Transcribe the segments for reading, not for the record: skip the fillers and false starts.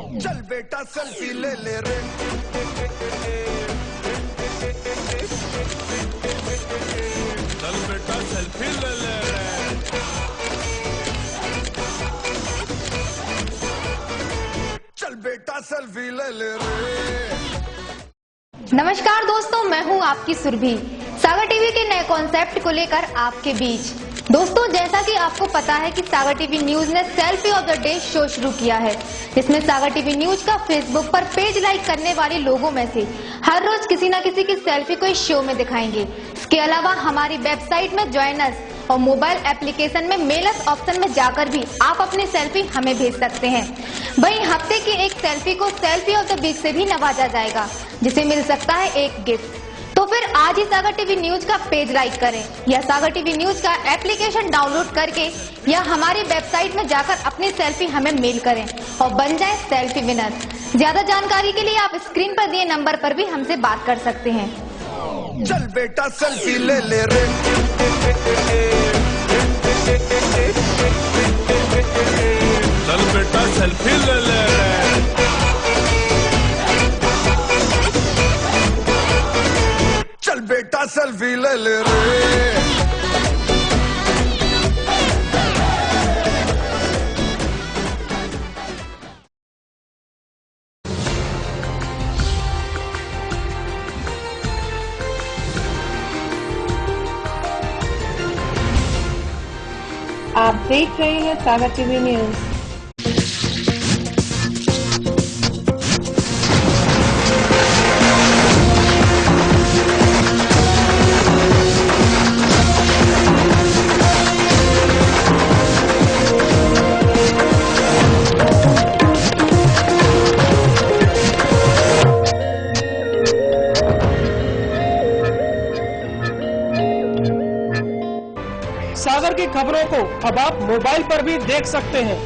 चल बेटा सेल्फी ले ले रे, चल बेटा सेल्फी ले ले रे, चल बेटा सेल्फी ले ले रे। नमस्कार दोस्तों, मैं हूं आपकी सुरभि। सागर टीवी के नए कॉन्सेप्ट को लेकर आपके बीच। दोस्तों, जैसा कि आपको पता है कि सागर टीवी न्यूज ने selfie of the day show शुरू किया है, जिसमें सागर टीवी न्यूज का फेसबुक पर पेज लाइक करने वाले लोगों में से हर रोज किसी न किसी की सेल्फी को इस शो में दिखाएंगे। इसके अलावा हमारी वेबसाइट में ज्वाइन अस और मोबाइल एप्लीकेशन में मेल अस ऑप्शन में जाकर भी आप अपनी सेल्फी हमें भेज सकते हैं। वहीं हफ्ते की एक सेल्फी को सेल्फी ऑफ द वीक से भी नवाजा जाएगा, जिसे मिल सकता है एक गिफ्ट। तो फिर आज ही सागर टीवी न्यूज का पेज लाइक करें या सागर टीवी न्यूज का एप्लीकेशन डाउनलोड करके या हमारी वेबसाइट में जाकर अपनी सेल्फी हमें मेल करें और बन जाए सेल्फी विनर। ज्यादा जानकारी के लिए आप स्क्रीन पर दिए नंबर पर भी हमसे बात कर सकते हैं। चल बेटा सेल्फी ले ले रे, चल बेटा सेल्फी ले ले रे, चल बेटा सेल्फी ले ले रे। आप देख रहे हैं सागर टीवी न्यूज। सागर की खबरों को अब आप मोबाइल पर भी देख सकते हैं।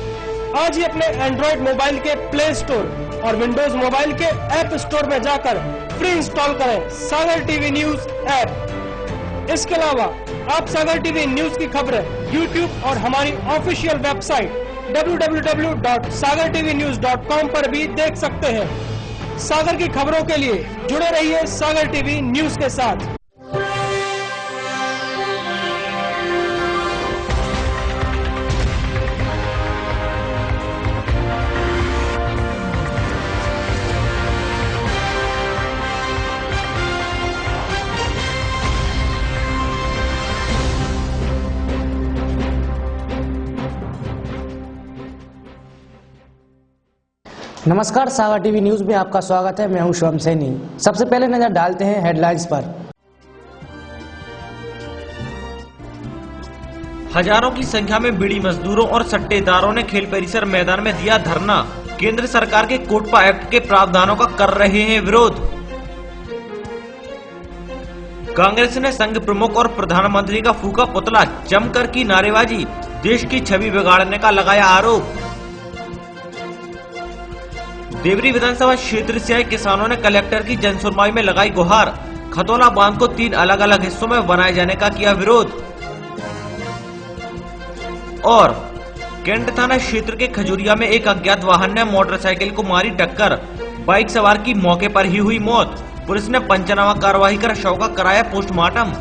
आज ही अपने एंड्रॉइड मोबाइल के प्ले स्टोर और विंडोज मोबाइल के ऐप स्टोर में जाकर प्री इंस्टॉल करें सागर टीवी न्यूज ऐप। इसके अलावा आप सागर टीवी न्यूज की खबरें यूट्यूब और हमारी ऑफिशियल वेबसाइट www.sagartvnews.com पर भी देख सकते हैं। सागर की खबरों के लिए जुड़े रहिए सागर टीवी न्यूज के साथ। नमस्कार, सागर टीवी न्यूज में आपका स्वागत है। मैं हूं शिवम सैनी। सबसे पहले नजर डालते हैं हेडलाइंस पर। हजारों की संख्या में बीड़ी मजदूरों और सट्टेदारों ने खेल परिसर मैदान में दिया धरना। केंद्र सरकार के कोटपा एक्ट के प्रावधानों का कर रहे हैं विरोध। कांग्रेस ने संघ प्रमुख और प्रधानमंत्री का फूका पुतला, जमकर की नारेबाजी, देश की छवि बिगाड़ने का लगाया आरोप। देवरी विधानसभा क्षेत्र से आए किसानों ने कलेक्टर की जनसुनवाई में लगाई गुहार। खतौला बांध को 3 अलग अलग हिस्सों में बनाए जाने का किया विरोध। और कैंट थाना क्षेत्र के खजूरिया में एक अज्ञात वाहन ने मोटरसाइकिल को मारी टक्कर। बाइक सवार की मौके पर ही हुई मौत। पुलिस ने पंचनामा कार्रवाई कर शव का कराया पोस्टमार्टम।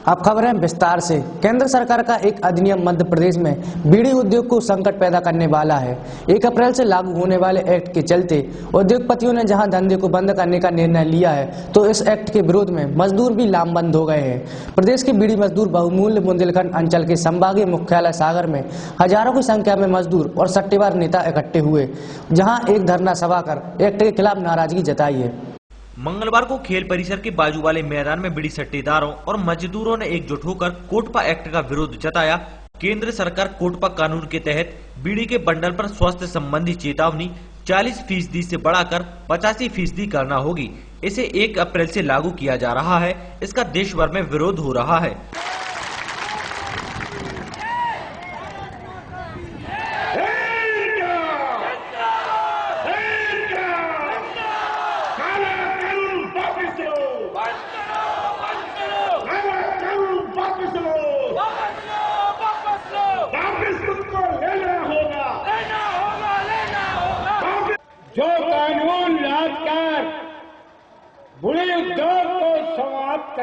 अब खबर है विस्तार से। केंद्र सरकार का एक अधिनियम मध्य प्रदेश में बीड़ी उद्योग को संकट पैदा करने वाला है। 1 अप्रैल से लागू होने वाले एक्ट के चलते उद्योगपतियों ने जहां धंधे को बंद करने का निर्णय लिया है, तो इस एक्ट के विरोध में मजदूर भी लामबंद हो गए हैं। प्रदेश के बीड़ी मजदूर बहुमूल्य बुंदेलखंड अंचल के संभागीय मुख्यालय सागर में हजारों की संख्या में मजदूर और सट्टेबाज नेता इकट्ठे हुए, जहाँ एक धरना सभा कर एक्ट के खिलाफ नाराजगी जताई है। मंगलवार को खेल परिसर के बाजू वाले मैदान में बीड़ी सट्टेदारों और मजदूरों ने एकजुट होकर कोटपा एक्ट का विरोध जताया। केंद्र सरकार कोटपा कानून के तहत बीड़ी के बंडल पर स्वास्थ्य संबंधी चेतावनी 40% से बढ़ाकर 85% करना होगी। इसे 1 अप्रैल से लागू किया जा रहा है। इसका देश भर में विरोध हो रहा है।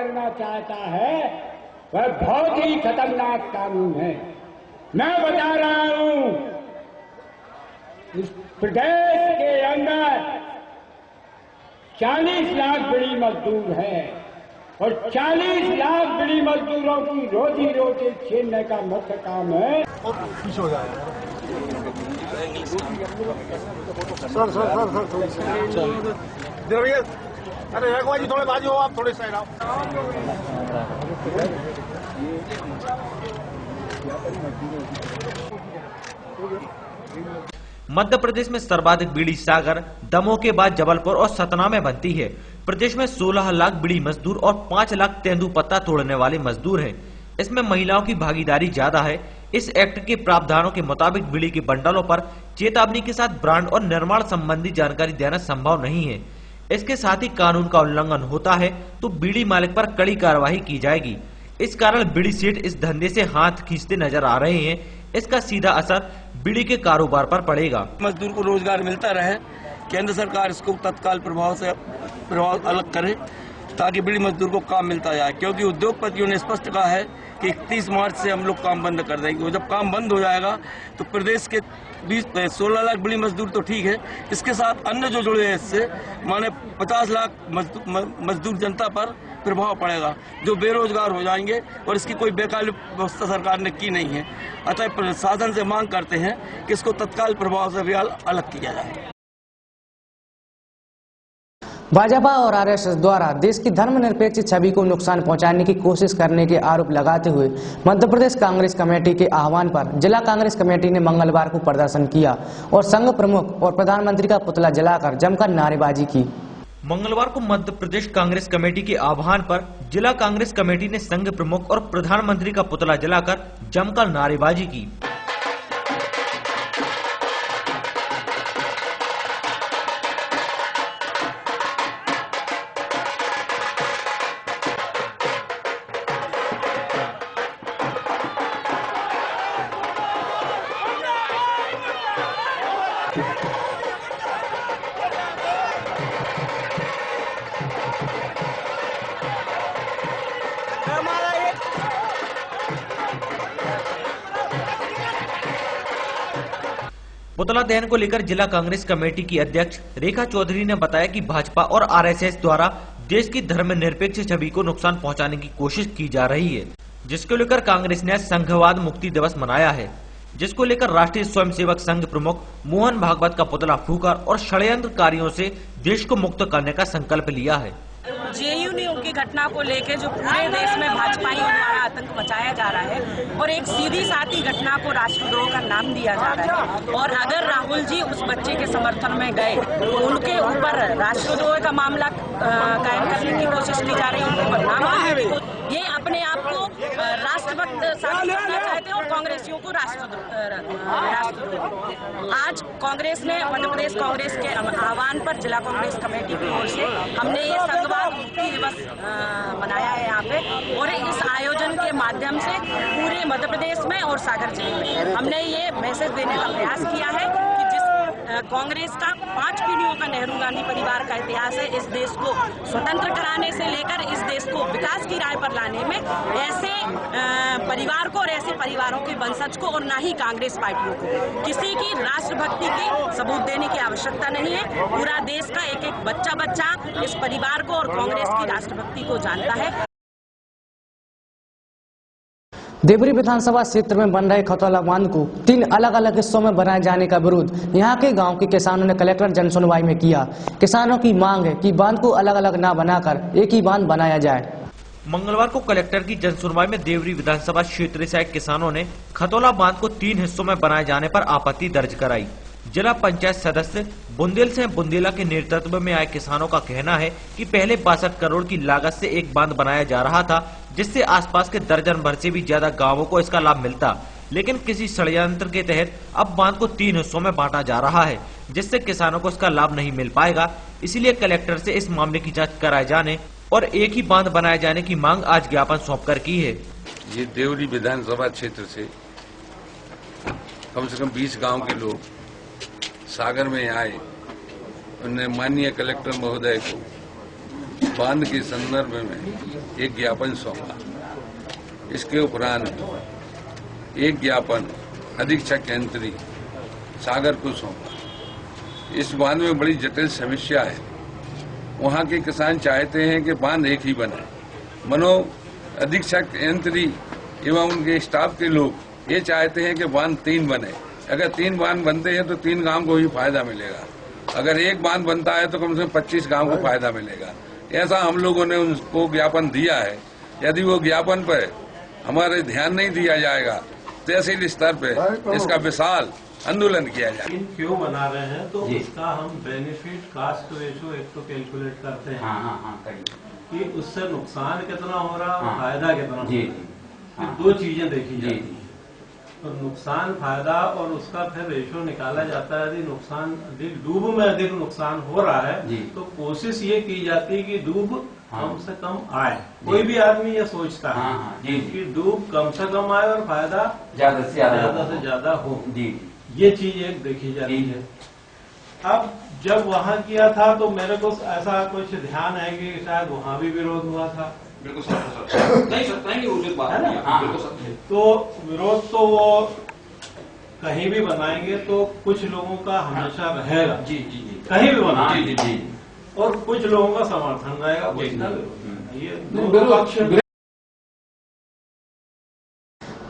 करना चाहता है वह बहुत ही खतरनाक कानून है। मैं बता रहा हूं, इस प्रदेश के अंदर 40 लाख बीड़ी मजदूर हैं और 40 लाख बीड़ी मजदूरों की रोजी रोटी छीनने का मुख्य काम है। अरे रघुआ जी थोड़े बाजू हो, आप थोड़े साइड आओ। मध्य प्रदेश में सर्वाधिक बीड़ी सागर, दमोह के बाद जबलपुर और सतना में बनती है। प्रदेश में 16 लाख बीड़ी मजदूर और 5 लाख तेंदुपत्ता तोड़ने वाले मजदूर हैं। इसमें महिलाओं की भागीदारी ज्यादा है। इस एक्ट के प्रावधानों के मुताबिक बीड़ी के बंडलों पर चेतावनी के साथ ब्रांड और निर्माण संबंधी जानकारी देना संभव नहीं है। इसके साथ ही कानून का उल्लंघन होता है तो बीड़ी मालिक पर कड़ी कार्रवाई की जाएगी। इस कारण बीड़ी सेठ इस धंधे से हाथ खींचते नजर आ रहे हैं। इसका सीधा असर बीड़ी के कारोबार पर पड़ेगा। मजदूर को रोजगार मिलता रहे, केंद्र सरकार इसको तत्काल प्रभाव अलग करे ताकि बीड़ी मजदूर को काम मिलता जाए, क्योंकि उद्योगपतियों ने स्पष्ट कहा है कि 31 मार्च से हम लोग काम बंद कर देंगे। और जब काम बंद हो जाएगा तो प्रदेश के 16 लाख बीड़ी मजदूर तो ठीक है, इसके साथ अन्य जो जुड़े हैं इससे माने 50 लाख मजदूर जनता पर प्रभाव पड़ेगा, जो बेरोजगार हो जाएंगे और इसकी कोई बेकाली व्यवस्था सरकार ने की नहीं है। अतः प्रशासन से मांग करते हैं कि इसको तत्काल प्रभाव से भी अलग किया जाए। भाजपा और आरएसएस द्वारा देश की धर्मनिरपेक्ष छवि को नुकसान पहुंचाने की कोशिश करने के आरोप लगाते हुए मध्य प्रदेश कांग्रेस कमेटी के आह्वान पर जिला कांग्रेस कमेटी ने मंगलवार को प्रदर्शन किया और संघ प्रमुख और प्रधानमंत्री का पुतला जलाकर जमकर नारेबाजी की। मंगलवार को मध्य प्रदेश कांग्रेस कमेटी के आह्वान पर जिला कांग्रेस कमेटी ने संघ प्रमुख और प्रधानमंत्री का पुतला जलाकर जमकर नारेबाजी की। पुतला दहन को लेकर जिला कांग्रेस कमेटी की अध्यक्ष रेखा चौधरी ने बताया कि भाजपा और आरएसएस द्वारा देश की धर्मनिरपेक्ष छवि को नुकसान पहुंचाने की कोशिश की जा रही है, जिसको लेकर कांग्रेस ने संघवाद मुक्ति दिवस मनाया है, जिसको लेकर राष्ट्रीय स्वयंसेवक संघ प्रमुख मोहन भागवत का पुतला फूंकर और षड्यंत्रकारियों से देश को मुक्त करने का संकल्प लिया है। जेएनयू की घटना को लेकर जो पूरे देश में भाजपाइयों द्वारा आतंक मचाया जा रहा है और एक सीधी साधी घटना को राष्ट्रद्रोह का नाम दिया जा रहा है, और अगर राहुल जी उस बच्चे के समर्थन में गए तो उनके ऊपर राष्ट्रद्रोह का मामला कायम करने की कोशिश की जा रही है, उनको बदनाम। ये अपने आप को राष्ट्रभक्त साबित करना चाहते हैं और कांग्रेसियों को राष्ट्रद्रोह। आज कांग्रेस ने मध्य प्रदेश कांग्रेस के आह्वान पर जिला कांग्रेस कमेटी की ओर से हमने ये संघवाद मुक्ति दिवस मनाया है यहाँ पे, और इस आयोजन के माध्यम से पूरे मध्य प्रदेश में और सागर जिले में हमने ये मैसेज देने का प्रयास किया है कि जिस कांग्रेस का 5 पीढ़ियों का नेहरू गांधी परिवार का इतिहास है, इस देश को स्वतंत्र कराने से लेकर इस देश को विकास की राह पर लाने में ऐसे परिवार को और ऐसे परिवारों के वंशज को और ना ही कांग्रेस पार्टियों को किसी की राष्ट्रभक्ति के सबूत देने की आवश्यकता नहीं है। पूरा देश का एक एक बच्चा इस परिवार को और कांग्रेस की राष्ट्रभक्ति को जानता है। देवरी विधानसभा क्षेत्र में बन रहे खतौला बांध को 3 अलग अलग हिस्सों में बनाए जाने का विरोध यहां के गांव के किसानों ने कलेक्टर जन सुनवाई में किया। किसानों की मांग है कि बांध को अलग अलग न बनाकर एक ही बांध बनाया जाए। मंगलवार को कलेक्टर की जन सुनवाई में देवरी विधानसभा क्षेत्र से किसानों ने खतौला बांध को 3 हिस्सों में बनाए जाने पर आपत्ति दर्ज कराई। जिला पंचायत सदस्य बुंदेल सिंह बुंदेला के नेतृत्व में आए किसानों का कहना है कि पहले 62 करोड़ की लागत से एक बांध बनाया जा रहा था, जिससे आसपास के दर्जन भर से भी ज्यादा गांवों को इसका लाभ मिलता, लेकिन किसी षड्यंत्र के तहत अब बांध को 3 हिस्सों में बांटा जा रहा है, जिससे किसानों को इसका लाभ नहीं मिल पाएगा। इसीलिए कलेक्टर से इस मामले की जाँच कराए जाने और एक ही बांध बनाए जाने की मांग आज ज्ञापन सौंप कर की है। ये देवरी विधानसभा क्षेत्र से कम 20 गाँव के लोग सागर में आए, उन्होंने माननीय कलेक्टर महोदय को बांध के संदर्भ में एक ज्ञापन सौंपा। इसके उपरांत एक ज्ञापन अधीक्षक यंत्री सागर को सौंपा। इस बांध में बड़ी जटिल समस्या है। वहां के किसान चाहते हैं कि बांध एक ही बने, मनो अधीक्षक यंत्री एवं उनके स्टाफ के लोग ये चाहते हैं कि बांध 3 बने। अगर 3 बांध बनते हैं तो 3 गांव को ही फायदा मिलेगा। अगर एक बांध बनता है तो कम से कम 25 गांव को फायदा मिलेगा। ऐसा हम लोगों ने उनको ज्ञापन दिया है। यदि वो ज्ञापन पर हमारे ध्यान नहीं दिया जाएगा, तहसील स्तर पे इसका विशाल आंदोलन किया जाए। क्यों बना रहे हैं तो उसका हम बेनिफिट कास्ट रेशो एक तो कैलकुलेट करते हैं कि उससे नुकसान कितना हो रहा है, फायदा कितना हो रहा है। 2 चीजें देखी जाती हैं, तो नुकसान फायदा और उसका फिर रेशो निकाला जाता है। यदि नुकसान डूब में अधिक नुकसान हो रहा है तो कोशिश ये की जाती है कि डूब कम से कम आए। कोई भी आदमी ये सोचता है कि डूब कम से कम आए और फायदा ज्यादा से ज्यादा हो। ये चीज एक देखी जाती है। अब जब वहाँ किया था तो मेरे को ऐसा कुछ ध्यान है कि शायद वहाँ भी विरोध हुआ था। बिल्कुल है ना? तो विरोध तो वो कहीं भी बनाएंगे तो कुछ लोगों का हमेशा रहेगा। कहीं भी बनाएंगे और कुछ लोगों का समर्थन रहेगा, कुछ का विरोध। ये दोनों पक्ष।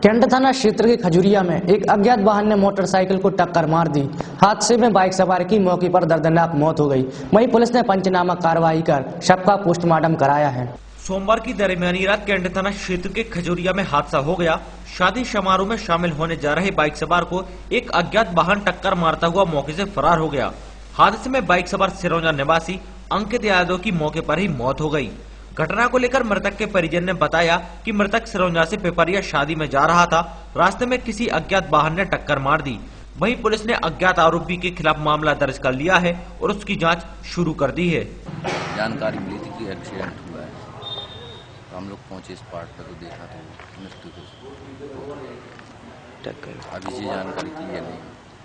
कैंट थाना क्षेत्र के खजुरिया में एक अज्ञात वाहन ने मोटरसाइकिल को टक्कर मार दी। हादसे में बाइक सवार की मौके पर दर्दनाक मौत हो गई। वहीं पुलिस ने पंचनामा कार्रवाई कर शव का पोस्टमार्टम कराया है। सोमवार की दरमियानी रात कैंट थाना क्षेत्र के खजुरिया में हादसा हो गया। शादी समारोह में शामिल होने जा रहे बाइक सवार को एक अज्ञात वाहन टक्कर मारता हुआ मौके से फरार हो गया। हादसे में बाइक सवार सिरौंजा निवासी अंकित यादव की मौके पर ही मौत हो गई। घटना को लेकर मृतक के परिजन ने बताया कि मृतक सिरौंजा से पिपरिया शादी में जा रहा था। रास्ते में किसी अज्ञात वाहन ने टक्कर मार दी। वहीं पुलिस ने अज्ञात आरोपी के खिलाफ मामला दर्ज कर लिया है और उसकी जांच शुरू कर दी है। जानकारी मिली थी कि एक्सीडेंट हुआ है, तो हम लोग पहुंचे स्पॉट पर तो देखा तो मृत्यु टक्कर। अभी ये जानकारी क्लियर नहीं,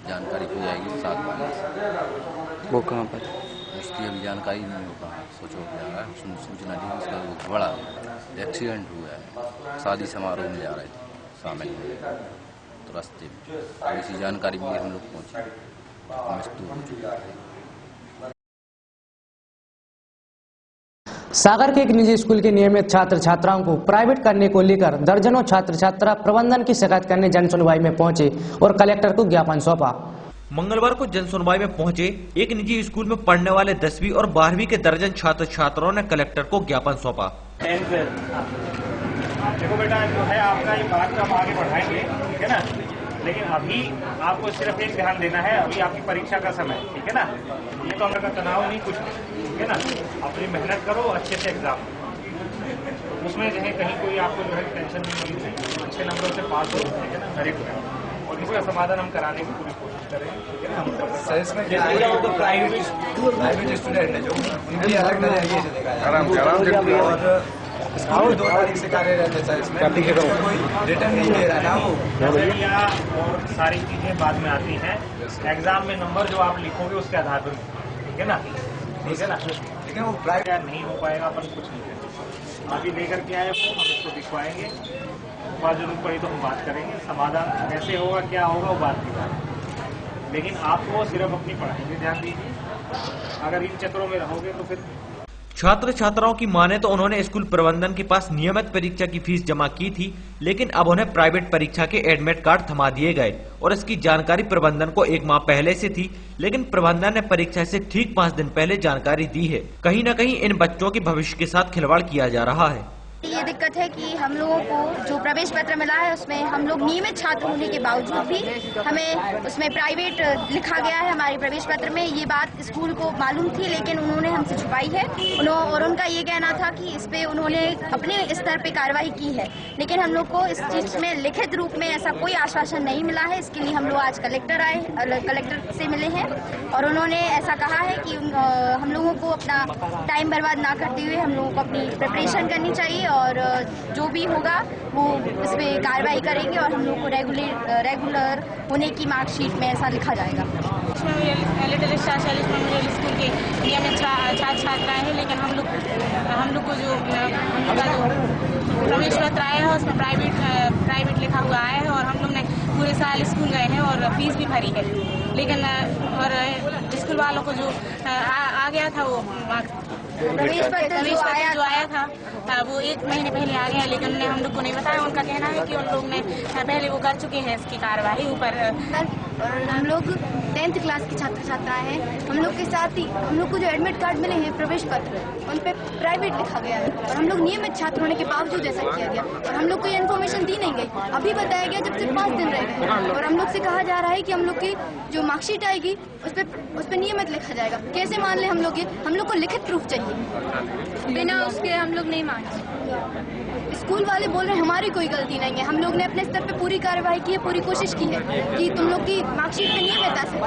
जानकारी हो जाएगी 7 बजे। वो कहाँ पर? उसकी अभी जानकारी नहीं होगा। सोचो क्या सूचना दी उसका वो बड़ा एक्सीडेंट हुआ है। शादी समारोह में जा रहे थे शामिल में, तो रास्ते में इसी जानकारी मिली हम लोग पहुंचे, मृत्यु हो चुकी है। सागर के एक निजी स्कूल के नियमित छात्र छात्राओं को प्राइवेट करने को लेकर दर्जनों छात्र छात्रा प्रबंधन की शिकायत करने जन सुनवाई में पहुंचे और कलेक्टर को ज्ञापन सौंपा। मंगलवार को जन सुनवाई में पहुंचे एक निजी स्कूल में पढ़ने वाले 10वीं और 12वीं के दर्जन छात्र छात्राओं ने कलेक्टर को ज्ञापन सौंपा। देखो बेटा, जो है आपका ये बात हम आगे बढ़ाएंगे, ठीक है ना, लेकिन अभी आपको सिर्फ एक ध्यान देना है, अभी आपकी परीक्षा का समय, ठीक है ना। ये तो हमारा तनाव नहीं कुछ, ठीक है ना। अपनी मेहनत करो, अच्छे से एग्जाम, उसमें जो है कहीं कोई आपको जो है टेंशन नहीं मिलनी चाहिए। अच्छे नंबर से पास हो, ठीक है ना, हर एक, और इसका समाधान हम कराने की पूरी कोशिश करें, ठीक है ना। हम प्राइवेट स्टूडेंट है जो उनकी अलग नजरिए से देखा जाए और स्कूल 2 तारीख से कार्यरत है सर। इसमें कोई रिटर्न नहीं दे रहा ना वो, और सारी चीजें बाद में आती हैं। एग्जाम में नंबर जो आप लिखोगे उसके आधार पर, ठीक है ना, ठीक है ना। लेकिन वो प्राइवेट नहीं हो पाएगा, अपन कुछ नहीं करेंगे। अभी लेकर के आए हम इसको दिखवाएंगे, बात जरूरत पड़ी तो हम बात करेंगे। समाधान कैसे होगा, क्या होगा, वो बात की बात। लेकिन आपको सिर्फ अपनी पढ़ाई में ध्यान दीजिए। अगर इन चक्रों में रहोगे तो फिर छात्र छात्राओं की माने तो उन्होंने स्कूल प्रबंधन के पास नियमित परीक्षा की फीस जमा की थी, लेकिन अब उन्हें प्राइवेट परीक्षा के एडमिट कार्ड थमा दिए गए और इसकी जानकारी प्रबंधन को 1 माह पहले से थी, लेकिन प्रबंधन ने परीक्षा से ठीक 5 दिन पहले जानकारी दी है। कहीं न कहीं इन बच्चों के भविष्य के साथ खिलवाड़ किया जा रहा है। ये दिक्कत है कि हम लोगों को जो प्रवेश पत्र मिला है उसमें हम लोग नियमित छात्र होने के बावजूद भी हमें उसमें प्राइवेट लिखा गया है हमारे प्रवेश पत्र में। ये बात स्कूल को मालूम थी, लेकिन उन्होंने हमसे छुपाई है। और उनका ये कहना था कि इस पे उन्होंने अपने स्तर पे कार्रवाई की है, लेकिन हम लोग को इस चीज में लिखित रूप में ऐसा कोई आश्वासन नहीं मिला है। इसके लिए हम लोग आज कलेक्टर से मिले हैं और उन्होंने ऐसा कहा है कि हम लोगों को अपना टाइम बर्बाद ना करते हुए हम लोगों को अपनी प्रिपरेशन करनी चाहिए और जो भी होगा वो इस पर कार्रवाई करेंगे और हम लोग को रेगुलर होने की मार्कशीट में ऐसा लिखा जाएगा। Little star challenge memorial school के नियमित छात्र छात्राएं हैं, लेकिन हम लोग को जो प्रवेश पत्र आया है उसमें प्राइवेट लिखा हुआ आया है और हम लोग ने पूरे साल स्कूल गए हैं और फीस भी भरी है, लेकिन और स्कूल वालों को जो आ गया था वो प्रवेश पत्र जो आया था वो 1 महीने पहले आ गया, लेकिन उन्हें हम लोग को नहीं बताया। उनका कहना है कि उन लोग ने पहले वो कर चुके हैं इसकी कार्रवाई ऊपर। हम लोग 10th क्लास के छात्र छात्राएं हैं, हम लोग के साथ ही हम लोग को जो एडमिट कार्ड मिले हैं प्रवेश पत्र उन पे प्राइवेट लिखा गया है और हम लोग नियमित छात्र होने के बावजूद ऐसा किया गया और हम लोग को ये इन्फॉर्मेशन दी नहीं गई। अभी बताया गया जब सिर्फ 5 दिन रह गए और हम लोग से कहा जा रहा है कि हम लोग की जो मार्कशीट आएगी उस पर नियमित लिखा जाएगा। कैसे मान ले हम लोग ये? हम लोग को लिखित प्रूफ चाहिए, बिना उसके हम लोग नहीं मान सकते। स्कूल वाले बोल रहे हैं हमारी कोई गलती नहीं है, हम लोग ने अपने स्तर पे पूरी कार्रवाई की है, पूरी कोशिश की है कि तुम लोग की मार्कशीट पे नियमित आ सके।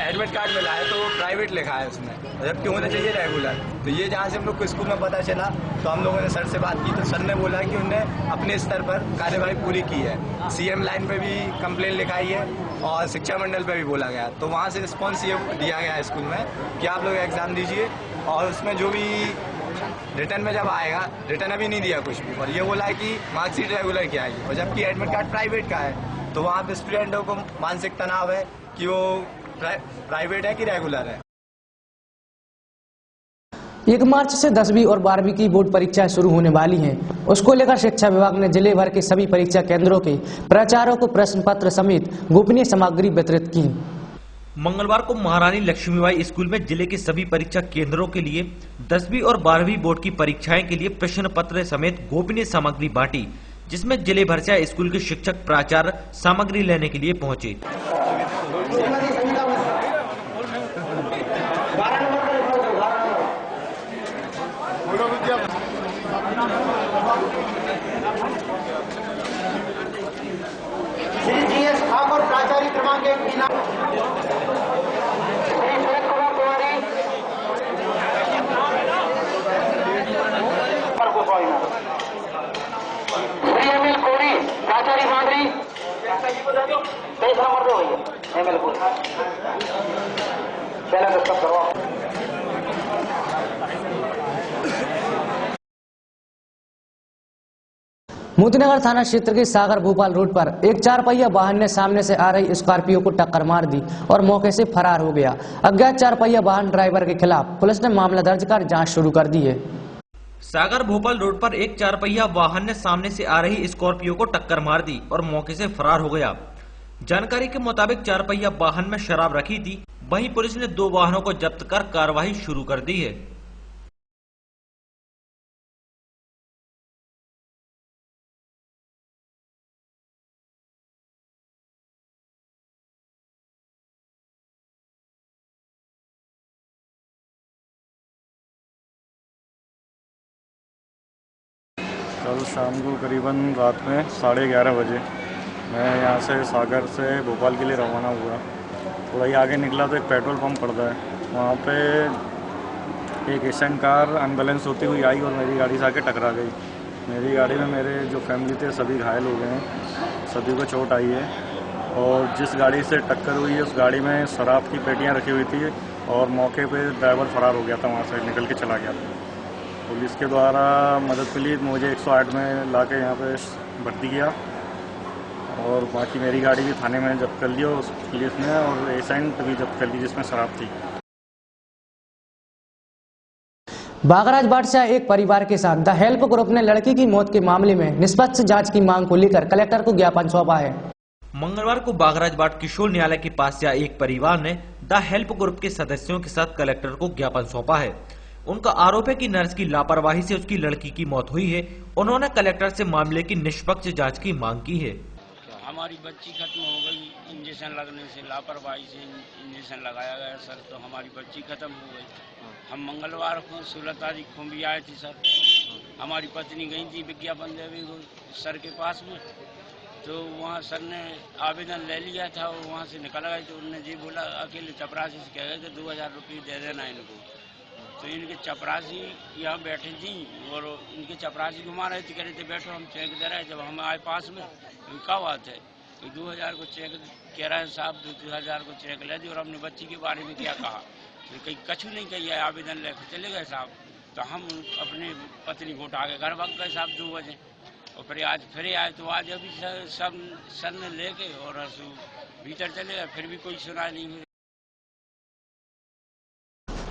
एडमिट कार्ड मिला है तो वो प्राइवेट लिखा है उसमें, जबकि होना चाहिए रेगुलर। तो ये जहाँ से हम लोग को स्कूल में पता चला तो हम लोगों ने सर से बात की तो सर ने बोला कि उन्होंने अपने स्तर पर कार्यवाही पूरी की है। CM लाइन पे भी कंप्लेन लिखाई है और शिक्षा मंडल पे भी बोला गया, तो वहाँ से रिस्पॉन्स ये दिया गया है स्कूल में कि आप लोग एग्जाम दीजिए और उसमें जो भी रिटर्न में जब आएगा, रिटर्न अभी नहीं दिया कुछ भी, और ये बोला है कि मार्कशीट रेगुलर की आएगी, और जबकि एडमिट कार्ड प्राइवेट का है। तो वहाँ पे स्टूडेंटों को मानसिक तनाव है कि वो प्राइवेट है कि रेगुलर है। 1 मार्च से 10वीं और 12वीं की बोर्ड परीक्षाएं शुरू होने वाली हैं। उसको लेकर शिक्षा विभाग ने जिले भर के सभी परीक्षा केंद्रों के प्राचार्यों को प्रश्न पत्र समेत गोपनीय सामग्री वितरित की। मंगलवार को महारानी लक्ष्मीबाई स्कूल में जिले के सभी परीक्षा केंद्रों के लिए 10वीं और 12वीं बोर्ड की परीक्षाएं के लिए प्रश्न पत्र समेत गोपनीय सामग्री बांटी, जिसमें जिले भर से स्कूल के शिक्षक प्राचार्य सामग्री लेने के लिए पहुंचे। श्री GS ठाकुर प्राचार्य क्रमांक 1 बीना, श्री सुरेश कुमार तिवारी, श्री ML कोरी प्राचार्य माधुरी, 23 नंबर 2 भैया ML कोरी, पहला दस्तखत करवाओ। मोतीनगर थाना क्षेत्र के सागर भोपाल रोड पर एक 4 पहिया वाहन ने सामने से आ रही स्कॉर्पियो को टक्कर मार दी और मौके से फरार हो गया। अज्ञात 4 पहिया वाहन ड्राइवर के खिलाफ पुलिस ने मामला दर्ज कर जांच शुरू कर दी है। सागर भोपाल रोड पर एक 4 पहिया वाहन ने सामने से आ रही स्कॉर्पियो को टक्कर मार दी और मौके से फरार हो गया। जानकारी के मुताबिक 4 पहिया वाहन में शराब रखी थी। वहीं पुलिस ने 2 वाहनों को जब्त कर कार्रवाई शुरू कर दी है। कल शाम को करीबन रात में 11:30 बजे मैं यहाँ से सागर से भोपाल के लिए रवाना हुआ। थोड़ा ही आगे निकला तो एक पेट्रोल पंप पड़ता है, वहाँ पे एक एशियन कार अनबैलेंस होती हुई आई और मेरी गाड़ी से आके टकरा गई। मेरी गाड़ी में मेरे जो फैमिली थे सभी घायल हो गए हैं, सभी को चोट आई है। और जिस गाड़ी से टक्कर हुई है उस गाड़ी में शराब की पेटियाँ रखी हुई थी और मौके पर ड्राइवर फरार हो गया था, वहाँ से निकल के चला गया था। पुलिस के द्वारा मदद के लिए मुझे 108 में लाके यहाँ पे भर्ती किया और बाकी मेरी गाड़ी भी थाने में जब्त कर ली और पुलिस ने, और एसेंट भी जब्त कर ली जिसमें शराब थी। बागराज बाट से एक परिवार के साथ द हेल्प ग्रुप ने लड़की की मौत के मामले में निष्पक्ष जांच की मांग को लेकर कलेक्टर को ज्ञापन सौंपा है। मंगलवार को बागराज बाट किशोर न्यायालय के पास से एक परिवार ने द हेल्प ग्रुप के सदस्यों के साथ कलेक्टर को ज्ञापन सौंपा है। उनका आरोप है कि नर्स की लापरवाही से उसकी लड़की की मौत हुई है। उन्होंने कलेक्टर से मामले की निष्पक्ष जांच की मांग की है। हमारी बच्ची खत्म हो गई, इंजेक्शन लगने से, लापरवाही से इंजेक्शन लगाया गया सर, तो हमारी बच्ची खत्म हो गई। हम मंगलवार को 16 तारीख को भी आए थे सर। हमारी पत्नी गई थी विज्ञापन देवी सर के पास में, तो वहाँ सर ने आवेदन ले लिया था और वहाँ से निकल गए। तो उन्होंने जी बोला, अकेले चपरासी से कह गए कि 2000 रुपये दे देना इनको। तो इनके चपरासी यहाँ बैठे थी और इनके चपरासी घुमा रहे थे, कह रहे थे बैठो हम चेक दे रहे हैं। जब हम आए पास में तो क्या बात है, तो 2000 को चेक कह रहा है साहब, 2000 को चेक ले दी और हमने बच्ची के बारे में क्या कहा, तो कहीं कछु नहीं कही है, आवेदन लेकर चले गए साहब। तो हम अपने पत्नी को उठा के घर भाग गए साहब 2 बजे, और फिर आज फिर आए तो आज अभी सब सर ने लेके और भीतर चले गए, फिर भी कोई सुनाई नहीं हुई।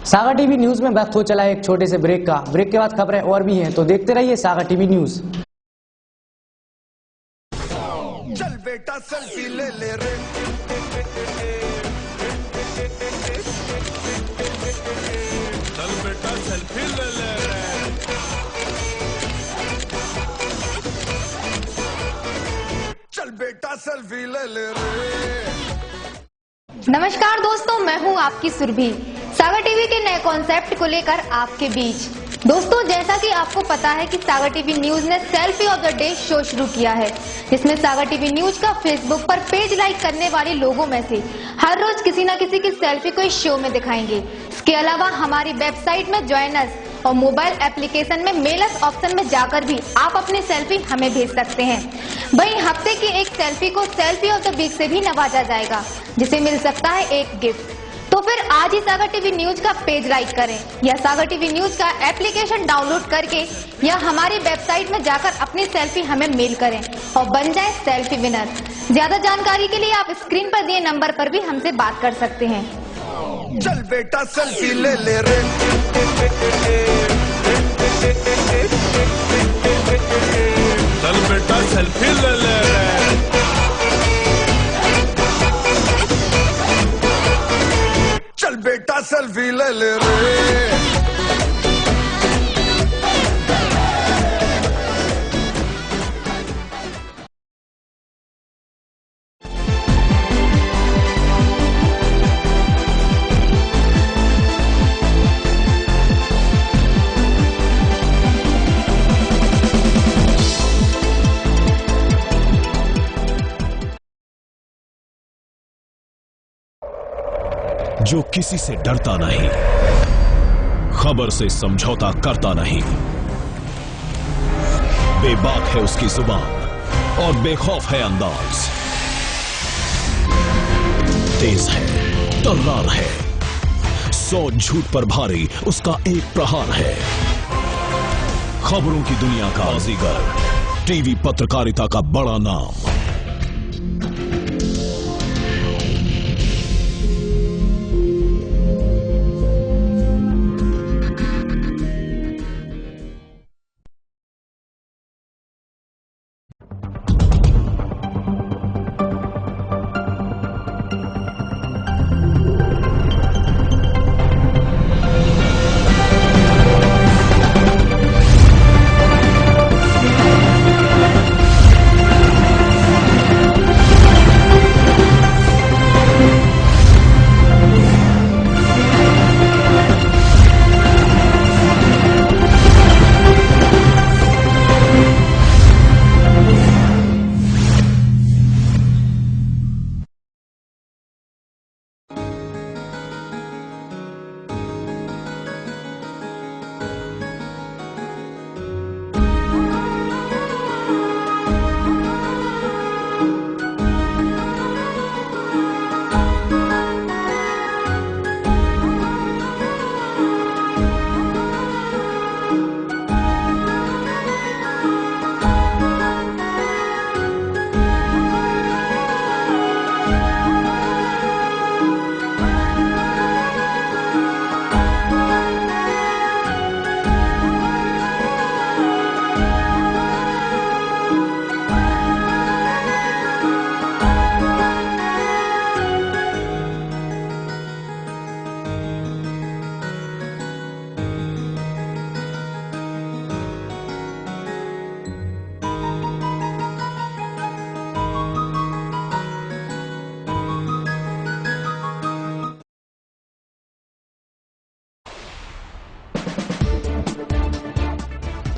सागर टीवी न्यूज में वक्त हो चला एक छोटे से ब्रेक का। ब्रेक के बाद खबरें और भी हैं, तो देखते रहिए सागर टीवी न्यूज। चल बेटा सेल्फी ले ले रे, चल बेटा सेल्फी ले ले रे, चल बेटा सेल्फी ले ले रे। नमस्कार दोस्तों, मैं हूं आपकी सुरभि। सागर टीवी के नए कॉन्सेप्ट को लेकर आपके बीच। दोस्तों, जैसा कि आपको पता है कि सागर टीवी न्यूज ने selfie of the day show शुरू किया है, जिसमें सागर टीवी न्यूज का फेसबुक पर पेज लाइक करने वाले लोगों में से हर रोज किसी न किसी की सेल्फी को इस शो में दिखाएंगे। इसके अलावा हमारी वेबसाइट में ज्वाइन अस और मोबाइल एप्लीकेशन में मेल अस ऑप्शन में जाकर भी आप अपनी सेल्फी हमें भेज सकते हैं। वहीं हफ्ते की एक सेल्फी को सेल्फी ऑफ द वीक से भी नवाजा जाएगा, जिसे मिल सकता है एक गिफ्ट। तो फिर आज ही सागर टीवी न्यूज का पेज लाइक करें या सागर टीवी न्यूज का एप्लीकेशन डाउनलोड करके या हमारी वेबसाइट में जाकर अपनी सेल्फी हमें मेल करें और बन जाए सेल्फी विनर। ज्यादा जानकारी के लिए आप स्क्रीन पर दिए नंबर पर भी हमसे बात कर सकते हैं। चल बेटा सेल्फी ले ले रे, चल बेटा सेल्फी ले ले रे, चल बेटा सेल्फी ले ले रे। जो किसी से डरता नहीं, खबर से समझौता करता नहीं, बेबाक है उसकी जुबान और बेखौफ है अंदाज, तेज है, तर्रार है, 100 झूठ पर भारी उसका एक प्रहार है। खबरों की दुनिया का बाजीगर, टीवी पत्रकारिता का बड़ा नाम,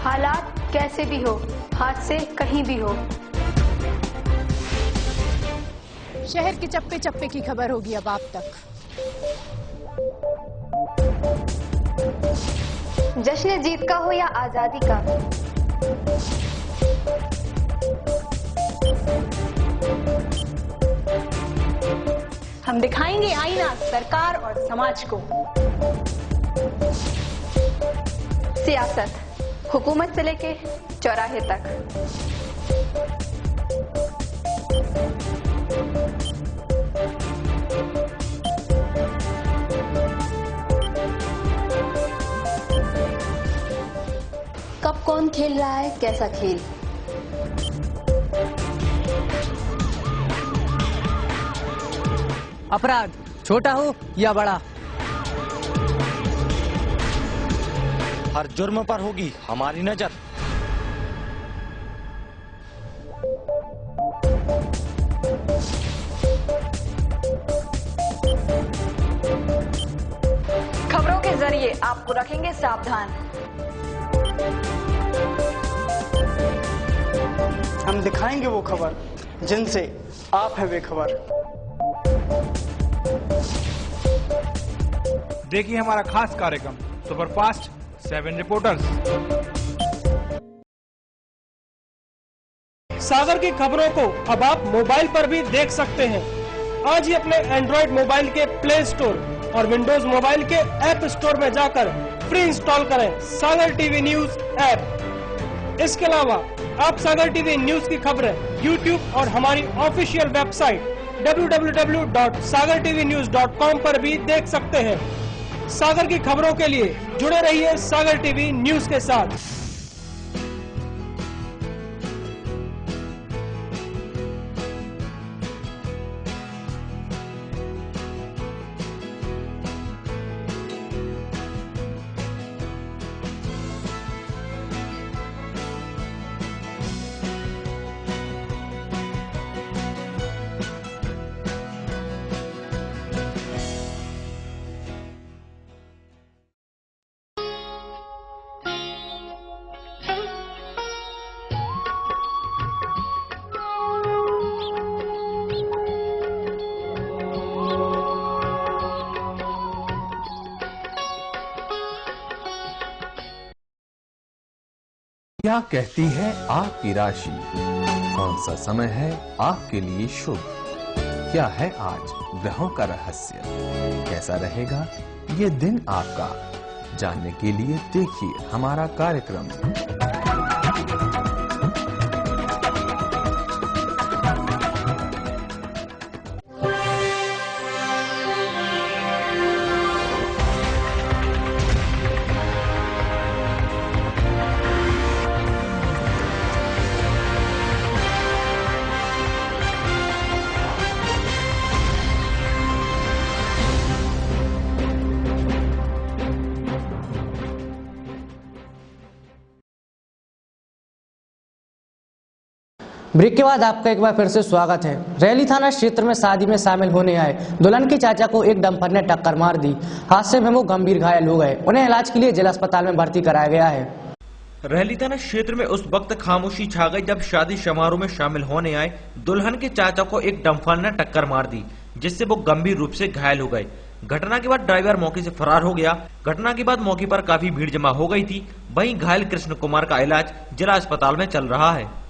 हालात कैसे भी हो, हादसे कहीं भी हो, शहर के चप्पे चप्पे की खबर होगी अब आप तक। जश्न जीत का हो या आजादी का। हम दिखाएंगे आईना सरकार और समाज को। सियासत हुकूमत से लेके चौराहे तक। कब कौन खेल रहा है कैसा खेल। अपराध छोटा हो या बड़ा, हर जुर्म पर होगी हमारी नजर। खबरों के जरिए आपको रखेंगे सावधान। हम दिखाएंगे वो खबर जिनसे आप है बेखबर। देखिए हमारा खास कार्यक्रम सुपरफास्ट 7 रिपोर्टर्स। सागर की खबरों को अब आप मोबाइल पर भी देख सकते हैं। आज ही अपने एंड्रॉइड मोबाइल के प्ले स्टोर और विंडोज मोबाइल के ऐप स्टोर में जाकर फ्री इंस्टॉल करें सागर टीवी न्यूज ऐप। इसके अलावा आप सागर टीवी न्यूज की खबरें YouTube और हमारी ऑफिशियल वेबसाइट www.sagartvnews.com पर भी देख सकते हैं। सागर की खबरों के लिए जुड़े रहिए सागर टीवी न्यूज के साथ। क्या कहती है आपकी राशि? कौन सा समय है आपके लिए शुभ? क्या है आज ग्रहों का रहस्य? कैसा रहेगा ये दिन आपका? जानने के लिए देखिए हमारा कार्यक्रम। ब्रेक के बाद आपका एक बार फिर से स्वागत है। रैली थाना क्षेत्र में शादी में शामिल होने आए दुल्हन के चाचा को एक डंपर ने टक्कर मार दी। हादसे में वो गंभीर घायल हो गए। उन्हें इलाज के लिए जिला अस्पताल में भर्ती कराया गया है। रैली थाना क्षेत्र में उस वक्त खामोशी छा गई जब शादी समारोह में शामिल होने आए दुल्हन के चाचा को एक डंपर ने टक्कर मार दी, जिससे वो गंभीर रूप से घायल हो गए। घटना के बाद ड्राइवर मौके से फरार हो गया। घटना के बाद मौके पर काफी भीड़ जमा हो गई थी। वहीं घायल कृष्ण कुमार का इलाज जिला अस्पताल में चल रहा है।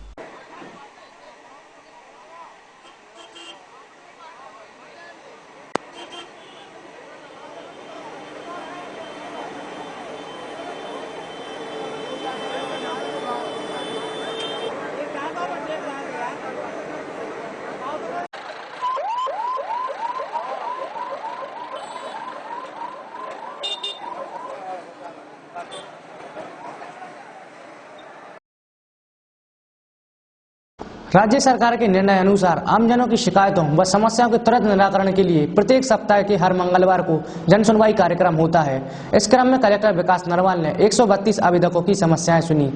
राज्य सरकार के निर्णय अनुसार आमजनों की शिकायतों व समस्याओं के तुरंत निराकरण के लिए प्रत्येक सप्ताह के हर मंगलवार को जन सुनवाई कार्यक्रम होता है। इस क्रम में कलेक्टर विकास नरवाल ने 132 आवेदकों की समस्याएं सुनी।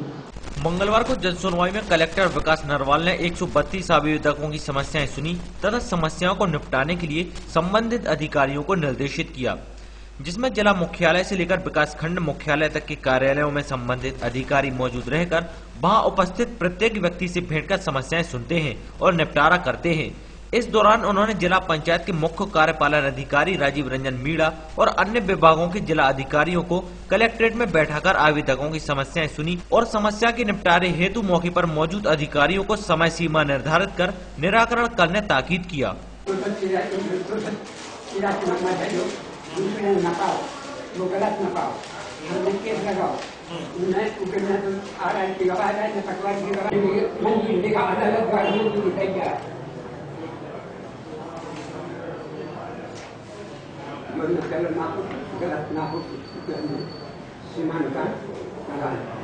मंगलवार को जन सुनवाई में कलेक्टर विकास नरवाल ने 132 आवेदकों की समस्याएं सुनी तथा समस्याओं को निपटाने के लिए संबंधित अधिकारियों को निर्देशित किया, जिसमें जिला मुख्यालय से लेकर विकास खंड मुख्यालय तक के कार्यालयों में संबंधित अधिकारी मौजूद रहकर वहां उपस्थित प्रत्येक व्यक्ति से भेंट कर समस्याएं सुनते हैं और निपटारा करते हैं। इस दौरान उन्होंने जिला पंचायत के मुख्य कार्यपालन अधिकारी राजीव रंजन मीणा और अन्य विभागों के जिला अधिकारियों को कलेक्ट्रेट में बैठाकर आवेदकों की समस्याएं सुनी और समस्या के निपटारे हेतु मौके पर मौजूद अधिकारियों को समय सीमा निर्धारित कर निराकरण करने ताकीद किया।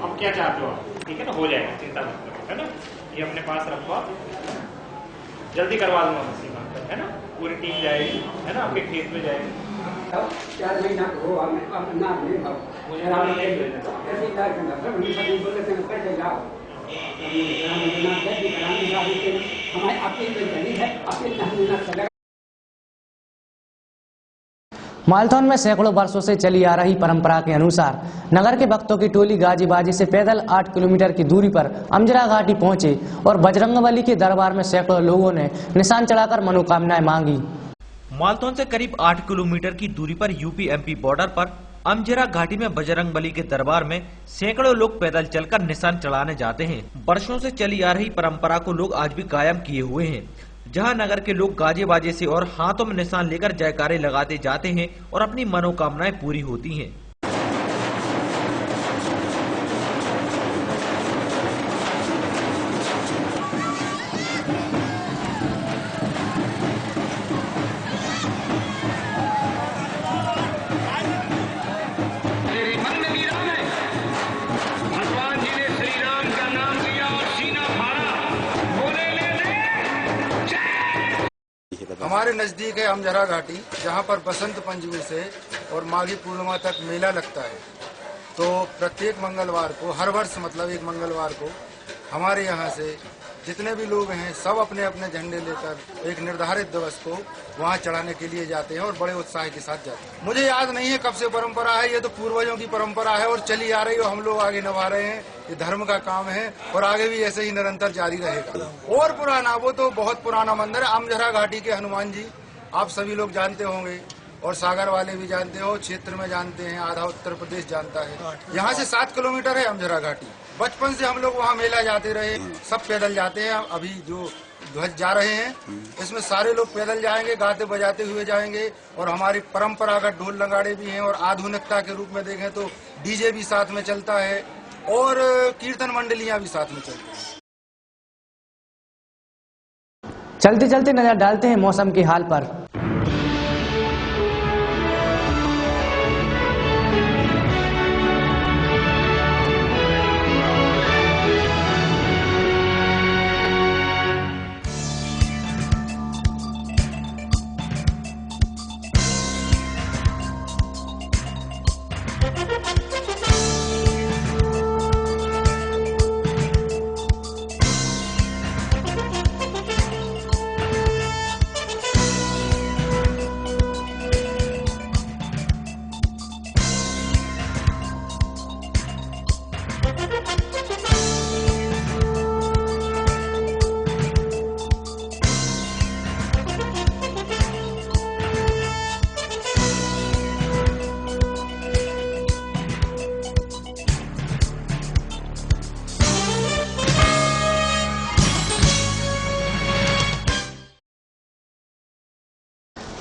अब क्या चाहते हो आप? ठीक है ना, हो जाएगा, चिंता मत करो, है ना। ये अपने पास रखो, आप जल्दी करवा दूंगा सीमा, है ना। पूरी टीम जाएगी, है ना, आपके खेत में जाएगी। 4 महीना हो मालथौन में सैकड़ों वर्षों से चली आ रही परंपरा के अनुसार नगर के भक्तों की टोली गाजी बाजी से पैदल 8 किलोमीटर की दूरी पर अमजरा घाटी पहुंचे और बजरंगबली के दरबार में सैकड़ों लोगों ने निशान चढ़ाकर मनोकामनाएं मांगी। मालथौन से करीब 8 किलोमीटर की दूरी पर यूपी-एमपी बॉर्डर पर अमजरा घाटी में बजरंगबली के दरबार में सैकड़ों लोग पैदल चलकर निशान चढ़ाने जाते हैं। वर्षों से चली आ रही परंपरा को लोग आज भी कायम किए हुए हैं, जहां नगर के लोग गाजे बाजे से और हाथों में निशान लेकर जयकारे लगाते जाते हैं और अपनी मनोकामनाएं पूरी होती हैं। हमारे नजदीक है अमजरा घाटी, जहां पर बसंत पंचमी से और माघी पूर्णिमा तक मेला लगता है। तो प्रत्येक मंगलवार को, हर वर्ष मतलब एक मंगलवार को हमारे यहाँ से जितने भी लोग हैं सब अपने अपने झंडे लेकर एक निर्धारित दिवस को वहाँ चढ़ाने के लिए जाते हैं और बड़े उत्साह के साथ जाते हैं। मुझे याद नहीं है कब से परंपरा है, ये तो पूर्वजों की परंपरा है और चली आ रही है, हम लोग आगे निभा रहे हैं। ये धर्म का काम है और आगे भी ऐसे ही निरंतर जारी रहेगा। और पुराना, वो तो बहुत पुराना मंदिर है अमजरा घाटी के हनुमान जी, आप सभी लोग जानते होंगे और सागर वाले भी जानते हो, क्षेत्र में जानते हैं, आधा उत्तर प्रदेश जानता है। यहाँ से 7 किलोमीटर है अमजरा घाटी। बचपन से हम लोग वहाँ मेला जाते रहे, सब पैदल जाते हैं। अभी जो ध्वज जा रहे हैं इसमें सारे लोग पैदल जाएंगे, गाते बजाते हुए जाएंगे। और हमारी परंपरागत ढोल नगाड़े भी हैं और आधुनिकता के रूप में देखें तो डीजे भी साथ में चलता है और कीर्तन मंडलियां भी साथ में चलती हैं। चलते चलते नजर डालते हैं मौसम के हाल पर।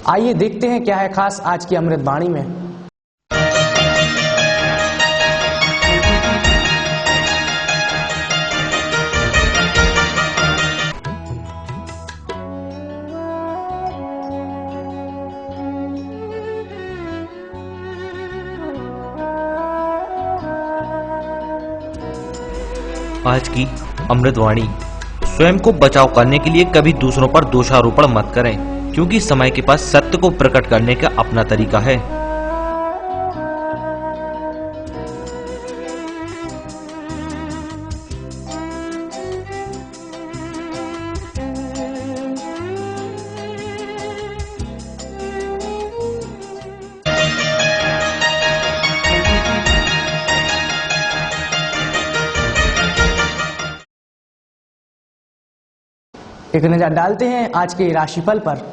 आइए देखते हैं क्या है खास आज की अमृतवाणी में। आज की अमृतवाणी। स्वयं को बचाव करने के लिए कभी दूसरों पर दोषारोपण मत करें, क्योंकि समय के पास सत्य को प्रकट करने का अपना तरीका है। एक नजर डालते हैं आज के राशिफल पर।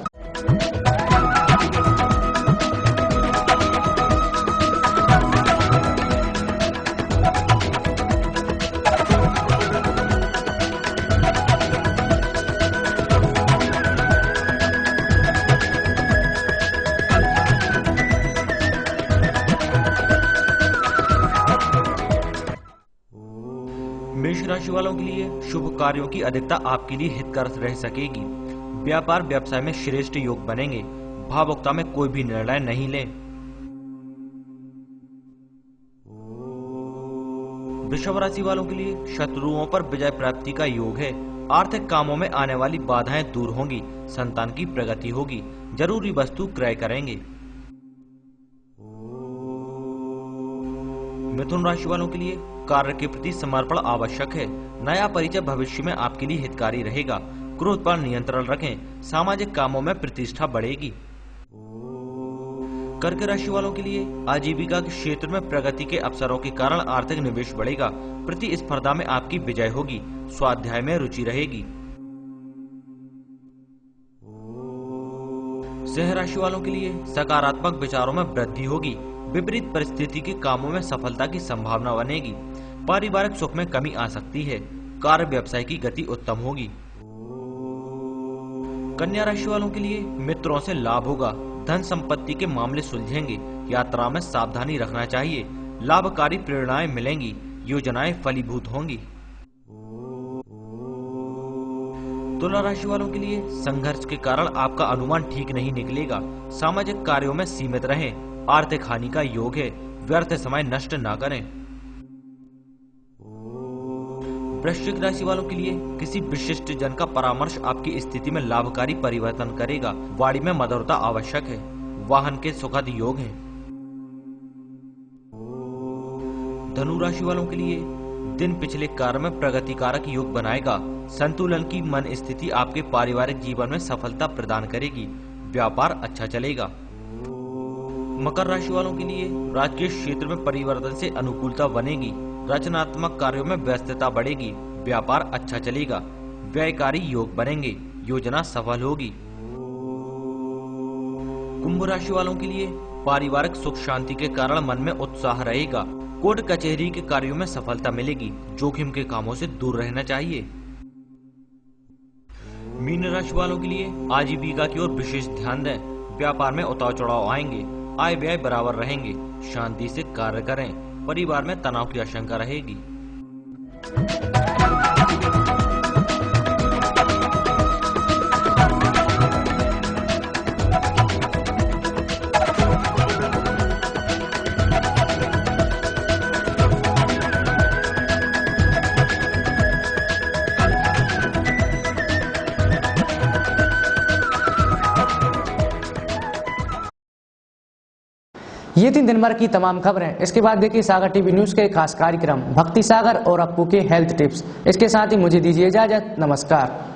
मेष राशि वालों के लिए शुभ कार्यों की अधिकता आपके लिए हितकर रह सकेगी। व्यापार व्यवसाय में श्रेष्ठ योग बनेंगे। भावुकता में कोई भी निर्णय नहीं लें। वृषभ राशि वालों के लिए शत्रुओं पर विजय प्राप्ति का योग है। आर्थिक कामों में आने वाली बाधाएं दूर होंगी। संतान की प्रगति होगी। जरूरी वस्तु क्रय करेंगे। मिथुन राशि वालों के लिए कार्य के प्रति समर्पण आवश्यक है। नया परिचय भविष्य में आपके लिए हितकारी रहेगा। क्रोध पर नियंत्रण रखें। सामाजिक कामों में प्रतिष्ठा बढ़ेगी। कर्क राशि वालों के लिए आजीविका के क्षेत्र में प्रगति के अवसरों के कारण आर्थिक निवेश बढ़ेगा। प्रतिस्पर्धा में आपकी विजय होगी। स्वाध्याय में रुचि रहेगी। सिंह राशि वालों के लिए सकारात्मक विचारों में वृद्धि होगी। विपरीत परिस्थिति के कामों में सफलता की संभावना बनेगी। पारिवारिक सुख में कमी आ सकती है। कार्य व्यवसाय की गति उत्तम होगी। कन्या राशि वालों के लिए मित्रों से लाभ होगा। धन संपत्ति के मामले सुलझेंगे। यात्रा में सावधानी रखना चाहिए। लाभकारी प्रेरणाएं मिलेंगी। योजनाएं फलीभूत होंगी। तुला राशि वालों के लिए संघर्ष के कारण आपका अनुमान ठीक नहीं निकलेगा। सामाजिक कार्यों में सीमित रहें। आर्थिक हानि का योग है। व्यर्थ समय नष्ट ना करें। वृश्चिक राशि वालों के लिए किसी विशिष्ट जन का परामर्श आपकी स्थिति में लाभकारी परिवर्तन करेगा। वाणी में मधुरता आवश्यक है। वाहन के सुखद योग हैं। धनु राशि वालों के लिए दिन पिछले कार्य में प्रगतिकारक योग बनाएगा। संतुलन की मन स्थिति आपके पारिवारिक जीवन में सफलता प्रदान करेगी। व्यापार अच्छा चलेगा। मकर राशि वालों के लिए राजकीय क्षेत्र में परिवर्तन से अनुकूलता बनेगी। रचनात्मक कार्यों में व्यस्तता बढ़ेगी। व्यापार अच्छा चलेगा। व्ययकारी योग बनेंगे। योजना सफल होगी। कुंभ राशि वालों के लिए पारिवारिक सुख शांति के कारण मन में उत्साह रहेगा। कोर्ट कचहरी के कार्यों में सफलता मिलेगी। जोखिम के कामों से दूर रहना चाहिए। मीन राशि वालों के लिए आजीविका की ओर विशेष ध्यान दें। व्यापार में उतार चढ़ाव आएंगे। आय व्यय बराबर रहेंगे। शांति से कार्य करें। परिवार में तनाव की आशंका रहेगी। ये थी दिन भर की तमाम खबरें। इसके बाद देखिए सागर टीवी न्यूज के खास कार्यक्रम भक्ति सागर और अप्पू के हेल्थ टिप्स। इसके साथ ही मुझे दीजिए इजाजत। नमस्कार।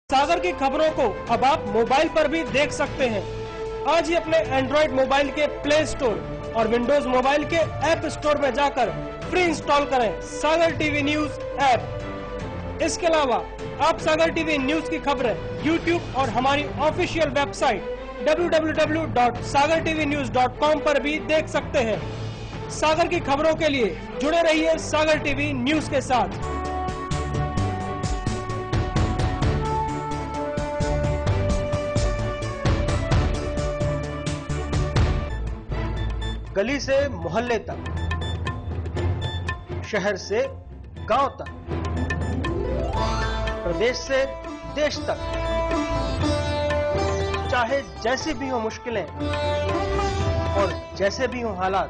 सागर की खबरों को अब आप मोबाइल पर भी देख सकते हैं। आज ही अपने एंड्रॉइड मोबाइल के प्ले स्टोर और विंडोज मोबाइल के ऐप स्टोर में जाकर फ्री इंस्टॉल करें सागर टीवी न्यूज ऐप। इसके अलावा आप सागर टीवी न्यूज की खबरें YouTube और हमारी ऑफिशियल वेबसाइट www.sagartvnews.com पर भी देख सकते हैं। सागर की खबरों के लिए जुड़े रहिए सागर टीवी न्यूज के साथ। गली से मोहल्ले तक, शहर से गांव तक, प्रदेश से देश तक, चाहे जैसी भी हो मुश्किलें और जैसे भी हो हालात,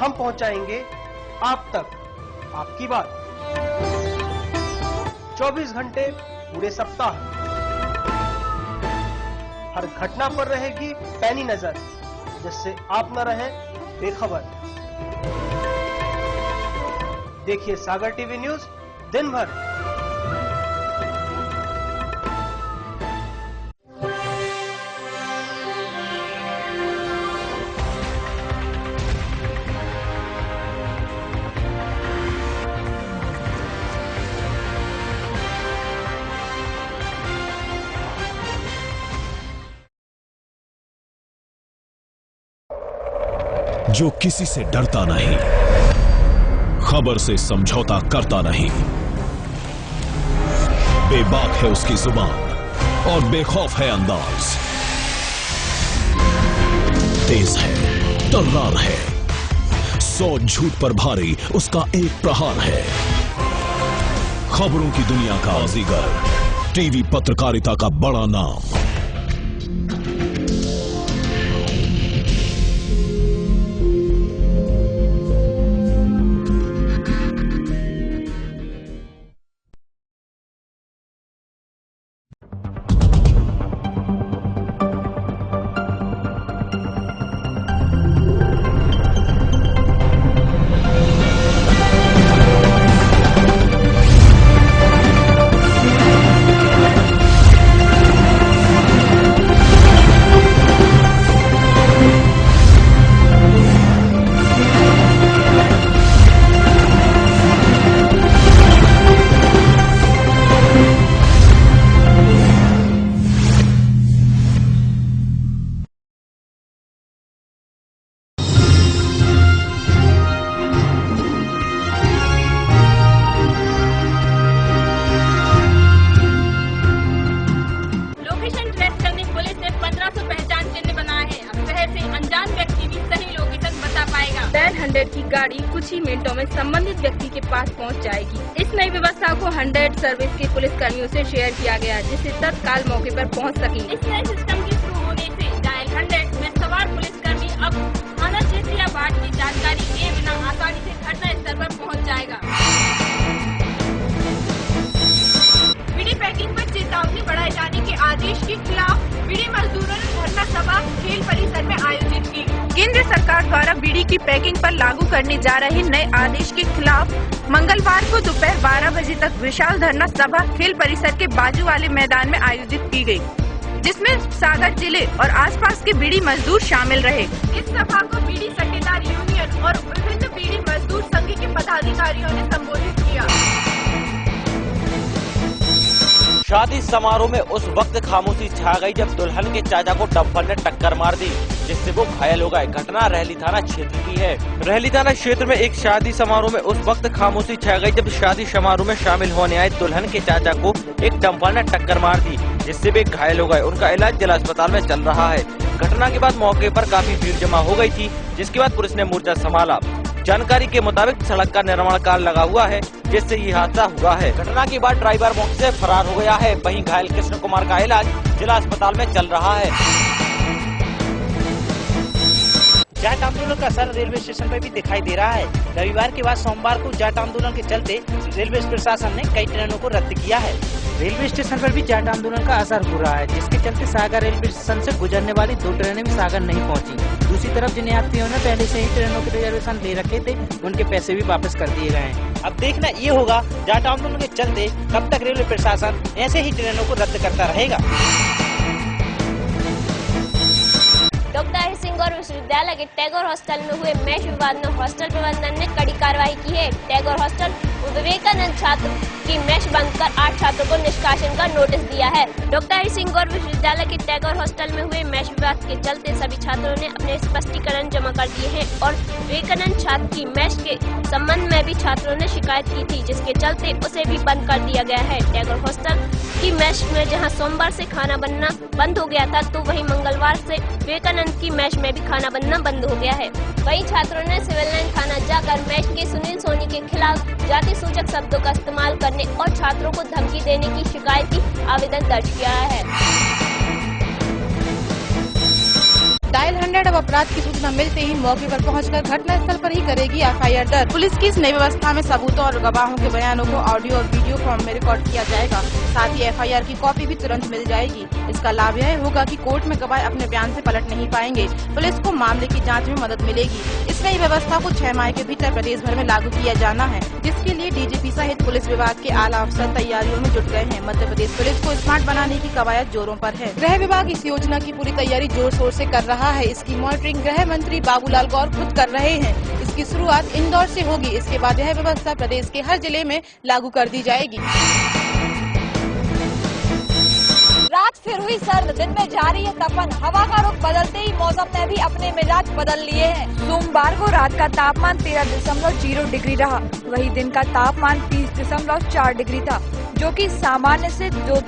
हम पहुंचाएंगे आप तक आपकी बात। 24 घंटे पूरे सप्ताह हर घटना पर रहेगी पैनी नजर, जिससे आप न रहें बेखबर। देखिए सागर टीवी न्यूज दिन भर। जो किसी से डरता नहीं, खबर से समझौता करता नहीं, बेबाक है उसकी जुबान और बेखौफ है अंदाज, तेज है, तर्रार है, 100 झूठ पर भारी उसका एक प्रहार है। खबरों की दुनिया का बाजीगर, टीवी पत्रकारिता का बड़ा नाम। की गाड़ी कुछ ही मिनटों में संबंधित व्यक्ति के पास पहुंच जाएगी। इस नई व्यवस्था को 100 सर्विस के पुलिस कर्मियों से शेयर किया गया, जिससे तत्काल मौके पर पहुंच सके। इस नए सिस्टम के शुरू होने से डायल 100 में सवार पुलिस कर्मी अब थाना क्षेत्र या वार्ड की जानकारी दिए बिना आसानी से घटना स्थल पर पहुँच जाएगा। बीड़ी पैकिंग पर चेतावनी बढ़ाए जाने के आदेश के खिलाफ बीड़ी मजदूरों ने धरना सभा खेल परिसर में आयोजित की। केंद्र सरकार द्वारा बीड़ी की पैकिंग पर लागू करने जा रहे नए आदेश के खिलाफ मंगलवार को दोपहर 12 बजे तक विशाल धरना सभा खेल परिसर के बाजू वाले मैदान में आयोजित की गई, जिसमें सागर जिले और आसपास के बीड़ी मजदूर शामिल रहे। इस सभा को बीड़ी सट्टेदार यूनियन और विभिन्न बीड़ी मजदूर संघ के पदाधिकारियों ने संबोधित किया। शादी समारोह में उस वक्त खामोशी छा गई जब दुल्हन के चाचा को डंपर ने टक्कर मार दी, जिससे वो घायल हो गए। घटना रहली थाना क्षेत्र की है। रहली थाना क्षेत्र में एक शादी समारोह में उस वक्त खामोशी छा गई जब शादी समारोह में शामिल होने आए दुल्हन के चाचा को एक डंपर ने टक्कर मार दी, जिससे वे घायल हो गए। उनका इलाज जिला अस्पताल में चल रहा है। घटना के बाद मौके पर काफी भीड़ जमा हो गई थी, जिसके बाद पुलिस ने मोर्चा संभाला। जानकारी के मुताबिक सड़क का निर्माण कार्य लगा हुआ है, जिससे ये हादसा हुआ है। घटना के बाद ड्राइवर मौके से फरार हो गया है। वहीं घायल कृष्ण कुमार का इलाज जिला अस्पताल में चल रहा है। जाट आंदोलन का असर रेलवे स्टेशन पर भी दिखाई दे रहा है। रविवार के बाद सोमवार को जाट आंदोलन के चलते रेलवे प्रशासन ने कई ट्रेनों को रद्द किया है। रेलवे स्टेशन पर भी जाट आंदोलन का असर हो रहा है, जिसके चलते सागर रेलवे स्टेशन से गुजरने वाली 2 ट्रेनें भी सागर नहीं पहुंची। दूसरी तरफ जिन यात्रियों ने पहले से ही ट्रेनों के रिजर्वेशन ले रखे थे, उनके पैसे भी वापस कर दिए गए हैं। अब देखना ये होगा जाट आंदोलन के चलते कब तक रेलवे प्रशासन ऐसे ही ट्रेनों को रद्द करता रहेगा। डॉक्टर हरिसिंह गौर विश्वविद्यालय के टैगोर हॉस्टल में हुए मैश विवाद में हॉस्टल प्रबंधन ने कड़ी कार्रवाई की है। टैगोर हॉस्टल विवेकानंद छात्र की मैश बंद कर 8 छात्रों को निष्कासन का नोटिस दिया है। डॉक्टर हरिसिंह गौर विश्वविद्यालय के टैगोर हॉस्टल में हुए मैश विवाद के चलते सभी छात्रों ने अपने स्पष्टीकरण जमा कर दिए हैं और विवेकानंद छात्र की मैश के संबंध में भी छात्रों ने शिकायत की थी, जिसके चलते उसे भी बंद कर दिया गया है। टैगोर हॉस्टल की मैश में जहाँ सोमवार से खाना बनना बंद हो गया था, तो वहीं मंगलवार से विवेकानंद की मैश में भी खाना बनना बंद हो गया है। वहीं छात्रों ने सिविल लाइन थाना जाकर मैश के सुनील सोनी के खिलाफ जाति सूचक शब्दों का इस्तेमाल करने और छात्रों को धमकी देने की शिकायत की आवेदन दर्ज किया है। डायल 100 अब अपराध की सूचना मिलते ही मौके पर पहुंचकर घटनास्थल पर ही करेगी एफआईआर दर्ज। पुलिस की इस नई व्यवस्था में सबूतों और गवाहों के बयानों को ऑडियो और वीडियो फॉर्म में रिकॉर्ड किया जाएगा। साथ ही एफआईआर की कॉपी भी तुरंत मिल जाएगी। इसका लाभ यह होगा कि कोर्ट में गवाह अपने बयान से पलट नहीं पाएंगे। पुलिस को मामले की जाँच में मदद मिलेगी। इस नई व्यवस्था को 6 माह के भीतर प्रदेश भर में लागू किया जाना है, जिसके लिए डीजीपी सहित पुलिस विभाग के आला अफसर तैयारियों में जुट गए हैं। मध्य प्रदेश पुलिस को स्मार्ट बनाने की कवायद जोरों पर है। गृह विभाग इस योजना की पूरी तैयारी जोर शोर से कर रहा है। इसकी मॉनिटरिंग गृह मंत्री बाबूलाल गौर खुद कर रहे हैं। इसकी शुरुआत इंदौर से होगी। इसके बाद यह व्यवस्था प्रदेश के हर जिले में लागू कर दी जाएगी। रात फिर हुई सर्द, दिन में जारी है तपन। हवा का रुख बदलते ही मौसम ने भी अपने मिजाज बदल लिए हैं। सोमवार को रात का तापमान 13.0 डिग्री रहा, वही दिन का तापमान 30.4 डिग्री था, जो कि सामान्य से 2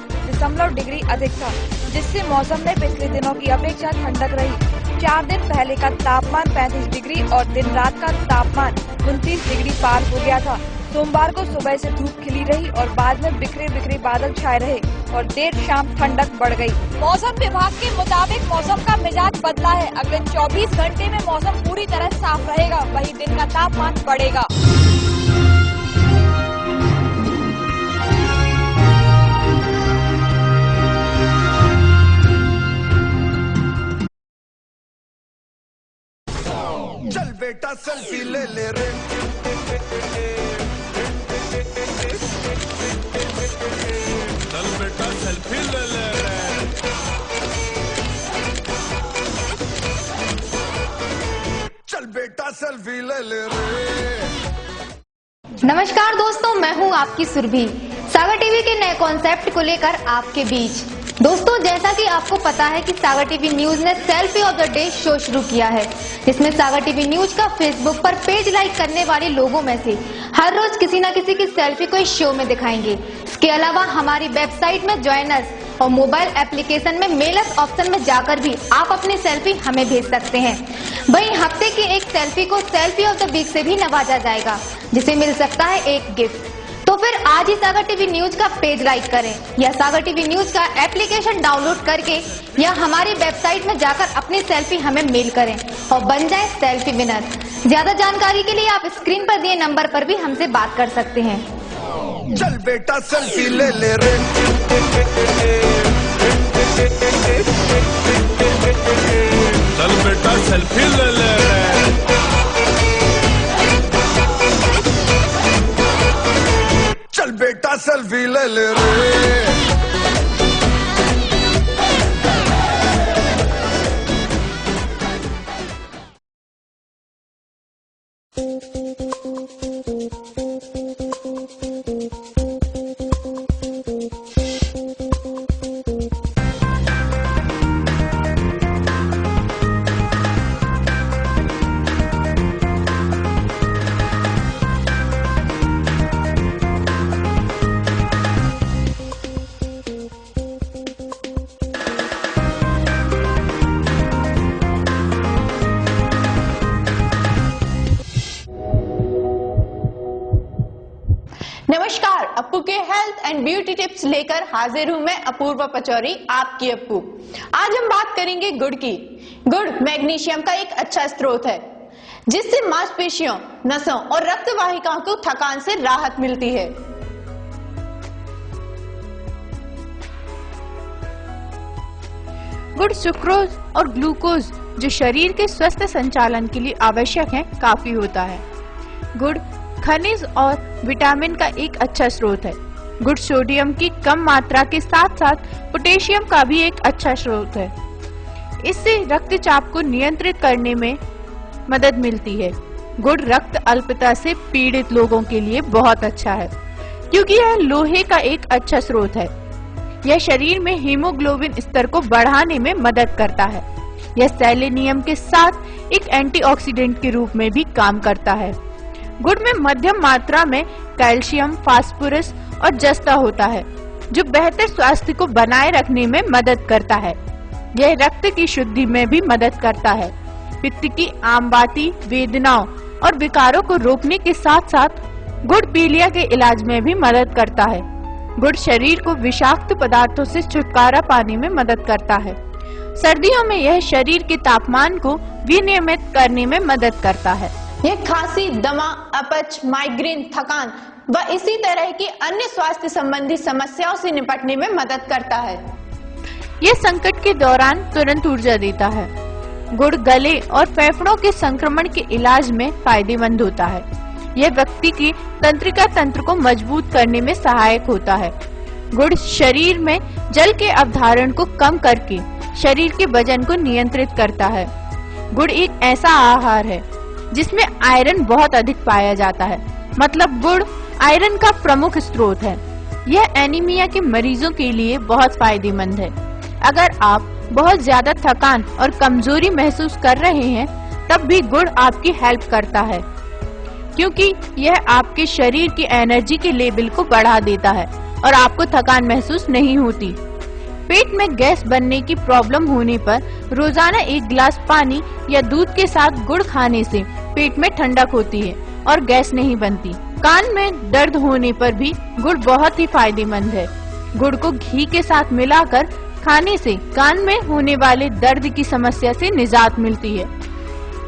डिग्री अधिक था, जिससे मौसम में पिछले दिनों की अपेक्षा ठंडक रही। 4 दिन पहले का तापमान 35 डिग्री और दिन रात का तापमान 29 डिग्री पार हो गया था। सोमवार को सुबह से धूप खिली रही और बाद में बिखरे बादल छाए रहे और देर शाम ठंडक बढ़ गई। मौसम विभाग के मुताबिक मौसम का मिजाज बदला है। अगले 24 घंटे में मौसम पूरी तरह साफ रहेगा, वही दिन का तापमान बढ़ेगा। चल बेटा सेल्फी ले ले रे, चल बेटा सेल्फी ले ले रे। चल बेटा सेल्फी ले ले रे। नमस्कार दोस्तों, मैं हूं आपकी सुरभि। सागर टीवी के नए कॉन्सेप्ट को लेकर आपके बीच। दोस्तों, जैसा कि आपको पता है कि सागर टीवी न्यूज ने selfie of the day show शुरू किया है, जिसमें सागर टीवी न्यूज का फेसबुक पर पेज लाइक करने वाले लोगों में से हर रोज किसी न किसी की सेल्फी को इस शो में दिखाएंगे। इसके अलावा हमारी वेबसाइट में ज्वाइनर्स और मोबाइल एप्लीकेशन में मेलर्स ऑप्शन में जाकर भी आप अपनी सेल्फी हमें भेज सकते हैं। वहीं हफ्ते की एक सेल्फी को सेल्फी ऑफ द वीक से भी नवाजा जाएगा, जिसे मिल सकता है एक गिफ्ट। तो फिर आज ही सागर टीवी न्यूज का पेज लाइक करें या सागर टीवी न्यूज का एप्लीकेशन डाउनलोड करके या हमारी वेबसाइट में जाकर अपनी सेल्फी हमें मेल करें और बन जाए सेल्फी विनर। ज्यादा जानकारी के लिए आप स्क्रीन पर दिए नंबर पर भी हमसे बात कर सकते हैं। चल बेटा सेल्फी ले ले रे, चल बेटा सेल्फी ले ले रे। चल बेटा सेल्फी ले ले रे। नमस्कार, अप्पू के हेल्थ एंड ब्यूटी टिप्स लेकर हाजिर हूं मैं अपूर्वा पचौरी, आपकी अप्पू। आज हम बात करेंगे गुड़ की। गुड़ मैग्नीशियम का एक अच्छा स्रोत है, जिससे मांसपेशियों, नसों और रक्त वाहिकाओं को थकान से राहत मिलती है। गुड़ सुक्रोज और ग्लूकोज, जो शरीर के स्वस्थ संचालन के लिए आवश्यक है, काफी होता है। गुड़ खनिज और विटामिन का एक अच्छा स्रोत है। गुड़ सोडियम की कम मात्रा के साथ साथ पोटेशियम का भी एक अच्छा स्रोत है। इससे रक्तचाप को नियंत्रित करने में मदद मिलती है। गुड़ रक्त अल्पता से पीड़ित लोगों के लिए बहुत अच्छा है, क्योंकि यह लोहे का एक अच्छा स्रोत है। यह शरीर में हीमोग्लोबिन स्तर को बढ़ाने में मदद करता है। यह सेलेनियम के साथ एक एंटीऑक्सीडेंट के रूप में भी काम करता है। गुड़ में मध्यम मात्रा में कैल्शियम, फास्फोरस और जस्ता होता है, जो बेहतर स्वास्थ्य को बनाए रखने में मदद करता है। यह रक्त की शुद्धि में भी मदद करता है। पित्त की आमबाती, वेदनाओं और विकारों को रोकने के साथ साथ गुड़ पीलिया के इलाज में भी मदद करता है। गुड़ शरीर को विषाक्त पदार्थों से छुटकारा पाने में मदद करता है। सर्दियों में यह शरीर के तापमान को विनियमित करने में मदद करता है। ये खांसी, दमा, अपच, माइग्रेन, थकान व इसी तरह की अन्य स्वास्थ्य संबंधी समस्याओं से निपटने में मदद करता है। ये संकट के दौरान तुरंत ऊर्जा देता है। गुड़ गले और फेफड़ों के संक्रमण के इलाज में फायदेमंद होता है। यह व्यक्ति की तंत्रिका तंत्र को मजबूत करने में सहायक होता है। गुड़ शरीर में जल के अवधारण को कम करके शरीर के वजन को नियंत्रित करता है। गुड़ एक ऐसा आहार है जिसमें आयरन बहुत अधिक पाया जाता है, मतलब गुड़ आयरन का प्रमुख स्रोत है। यह एनीमिया के मरीजों के लिए बहुत फायदेमंद है। अगर आप बहुत ज्यादा थकान और कमजोरी महसूस कर रहे हैं, तब भी गुड़ आपकी हेल्प करता है, क्योंकि यह आपके शरीर की एनर्जी के लेवल को बढ़ा देता है और आपको थकान महसूस नहीं होती। पेट में गैस बनने की प्रॉब्लम होने पर रोजाना 1 गिलास पानी या दूध के साथ गुड़ खाने से पेट में ठंडक होती है और गैस नहीं बनती। कान में दर्द होने पर भी गुड़ बहुत ही फायदेमंद है। गुड़ को घी के साथ मिलाकर खाने से कान में होने वाले दर्द की समस्या से निजात मिलती है।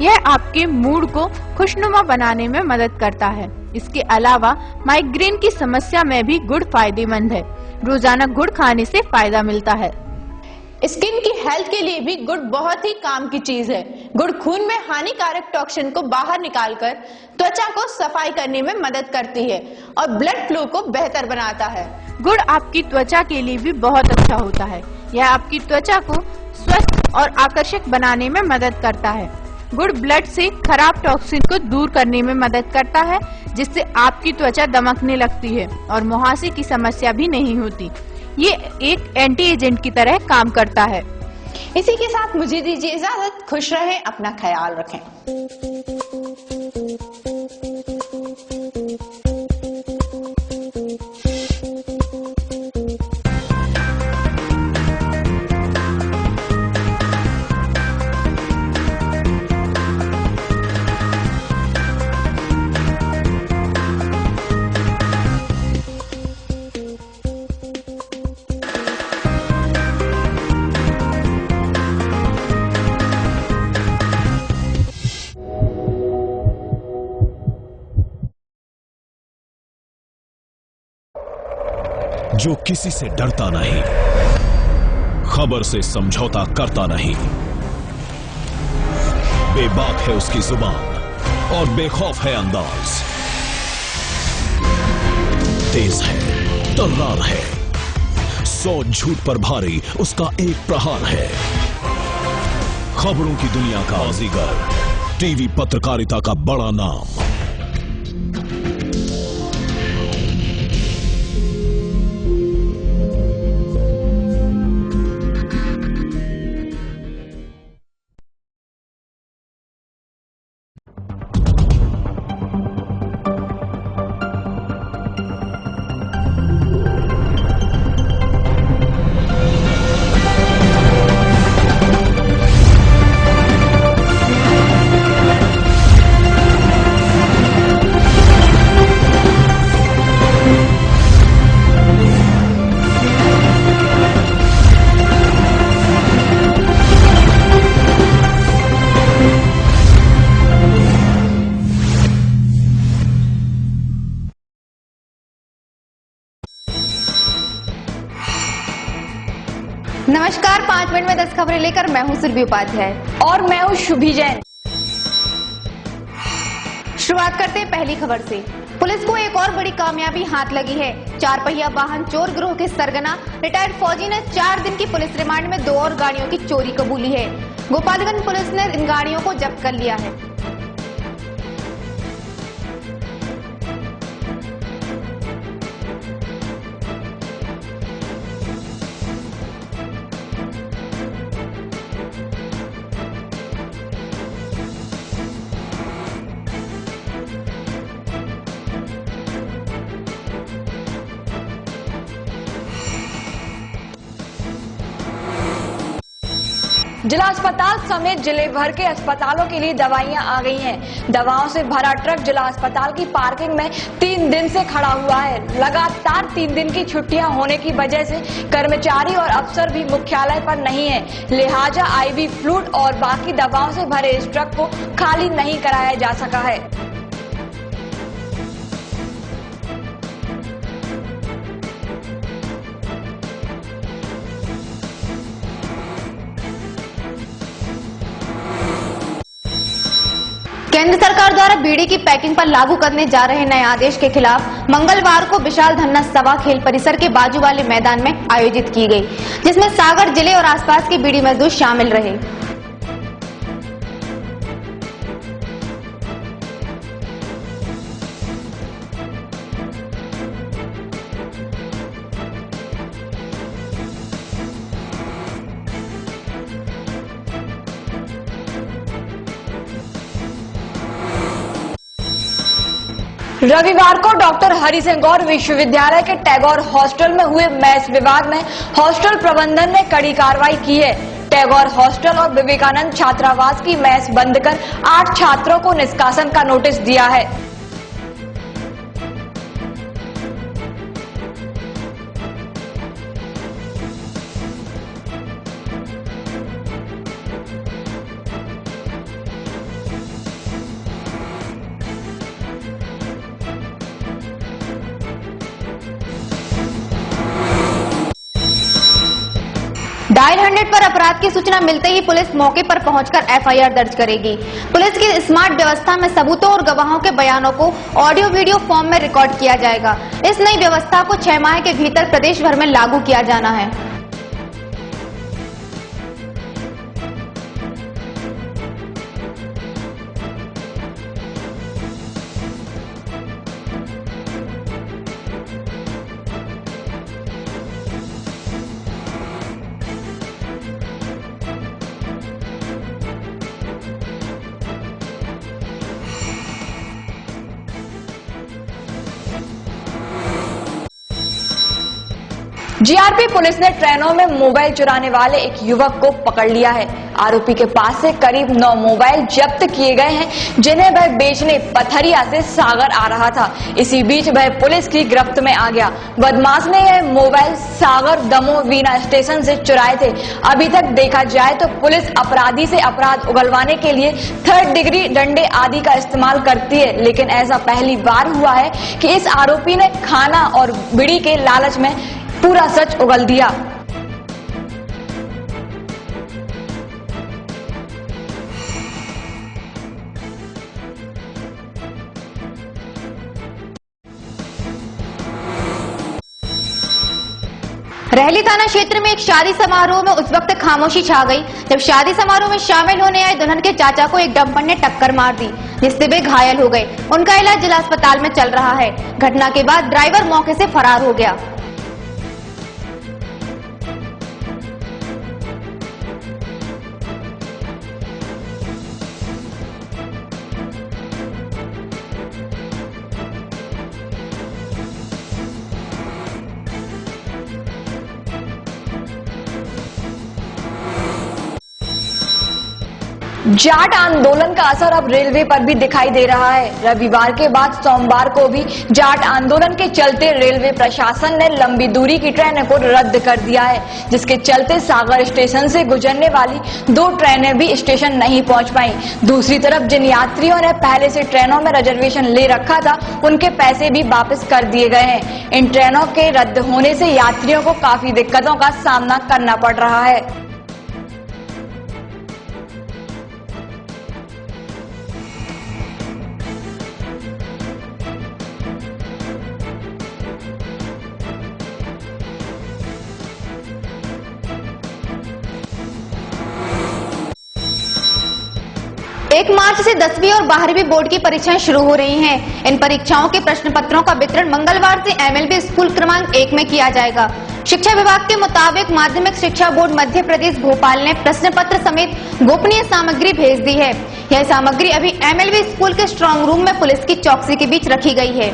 यह आपके मूड को खुशनुमा बनाने में मदद करता है। इसके अलावा माइग्रेन की समस्या में भी गुड़ फायदेमंद है। रोजाना गुड़ खाने से फायदा मिलता है। स्किन की हेल्थ के लिए भी गुड़ बहुत ही काम की चीज है। गुड़ खून में हानिकारक टॉक्सिन को बाहर निकालकर त्वचा को सफाई करने में मदद करती है और ब्लड फ्लो को बेहतर बनाता है। गुड़ आपकी त्वचा के लिए भी बहुत अच्छा होता है। यह आपकी त्वचा को स्वस्थ और आकर्षक बनाने में मदद करता है। गुड़ ब्लड से खराब टॉक्सिन को दूर करने में मदद करता है, जिससे आपकी त्वचा दमकने लगती है और मुहासे की समस्या भी नहीं होती। ये एक एंटी एजेंट की तरह काम करता है। इसी के साथ मुझे दीजिए इजाजत। खुश रहें, अपना ख्याल रखें। जो किसी से डरता नहीं, खबर से समझौता करता नहीं, बेबाक है उसकी जुबान और बेखौफ है अंदाज, तेज है, तर्रार है, 100 झूठ पर भारी उसका एक प्रहार है। खबरों की दुनिया का बाजीगर, टीवी पत्रकारिता का बड़ा नाम। नमस्कार, 5 मिनट में 10 खबरें लेकर मैं हूं सुरभि उपाध्याय और मैं हूं शुभी जैन। शुरुआत करते हैं पहली खबर से। पुलिस को एक और बड़ी कामयाबी हाथ लगी है। 4 पहिया वाहन चोर गिरोह के सरगना रिटायर्ड फौजी ने 4 दिन की पुलिस रिमांड में 2 और गाड़ियों की चोरी कबूली है। गोपालगंज पुलिस ने इन गाड़ियों को जब्त कर लिया है। जिला अस्पताल समेत जिले भर के अस्पतालों के लिए दवाइयां आ गई हैं। दवाओं से भरा ट्रक जिला अस्पताल की पार्किंग में 3 दिन से खड़ा हुआ है। लगातार 3 दिन की छुट्टियां होने की वजह से कर्मचारी और अफसर भी मुख्यालय पर नहीं है, लिहाजा IV फ्लूइड और बाकी दवाओं से भरे इस ट्रक को खाली नहीं कराया जा सका है। केंद्र सरकार द्वारा बीड़ी की पैकिंग पर लागू करने जा रहे नए आदेश के खिलाफ मंगलवार को विशाल धन्ना सभा खेल परिसर के बाजू वाले मैदान में आयोजित की गई, जिसमें सागर जिले और आसपास के बीड़ी मजदूर शामिल रहे। रविवार को डॉक्टर हरि सिंह गौर विश्वविद्यालय के टैगोर हॉस्टल में हुए मैस विवाद में हॉस्टल प्रबंधन ने कड़ी कार्रवाई की है। टैगोर हॉस्टल और विवेकानंद छात्रावास की मैस बंद कर 8 छात्रों को निष्कासन का नोटिस दिया है। डायल 100 पर अपराध की सूचना मिलते ही पुलिस मौके पर पहुंचकर FIR दर्ज करेगी। पुलिस की स्मार्ट व्यवस्था में सबूतों और गवाहों के बयानों को ऑडियो वीडियो फॉर्म में रिकॉर्ड किया जाएगा। इस नई व्यवस्था को 6 माह के भीतर प्रदेश भर में लागू किया जाना है। GRP पुलिस ने ट्रेनों में मोबाइल चुराने वाले एक युवक को पकड़ लिया है। आरोपी के पास से करीब 9 मोबाइल जब्त किए गए हैं, जिन्हें वह बेचने पथरिया से सागर आ रहा था। इसी बीच वह पुलिस की गिरफ्त में आ गया। बदमाश ने यह मोबाइल सागर दमोह वीना स्टेशन से चुराए थे। अभी तक देखा जाए तो पुलिस अपराधी से अपराध उगलवाने के लिए 3rd डिग्री डंडे आदि का इस्तेमाल करती है, लेकिन ऐसा पहली बार हुआ है कि इस आरोपी ने खाना और बीड़ी के लालच में पूरा सच उगल दिया। रहली थाना क्षेत्र में एक शादी समारोह में उस वक्त खामोशी छा गई जब शादी समारोह में शामिल होने आए दुल्हन के चाचा को एक डंपर ने टक्कर मार दी, जिससे वे घायल हो गए। उनका इलाज जिला अस्पताल में चल रहा है। घटना के बाद ड्राइवर मौके से फरार हो गया। जाट आंदोलन का असर अब रेलवे पर भी दिखाई दे रहा है। रविवार के बाद सोमवार को भी जाट आंदोलन के चलते रेलवे प्रशासन ने लंबी दूरी की ट्रेनों को रद्द कर दिया है, जिसके चलते सागर स्टेशन से गुजरने वाली 2 ट्रेनें भी स्टेशन नहीं पहुंच पाई। दूसरी तरफ जिन यात्रियों ने पहले से ट्रेनों में रिजर्वेशन ले रखा था, उनके पैसे भी वापस कर दिए गए हैं। इन ट्रेनों के रद्द होने से यात्रियों को काफी दिक्कतों का सामना करना पड़ रहा है। एक मार्च से 10वीं और 12वीं बोर्ड की परीक्षाएं शुरू हो रही हैं। इन परीक्षाओं के प्रश्न पत्रों का वितरण मंगलवार से MLB स्कूल क्रमांक 1 में किया जाएगा। शिक्षा विभाग के मुताबिक माध्यमिक शिक्षा बोर्ड मध्य प्रदेश भोपाल ने प्रश्न पत्र समेत गोपनीय सामग्री भेज दी है। यह सामग्री अभी MLB स्कूल के स्ट्रांग रूम में पुलिस की चौकसी के बीच रखी गई है।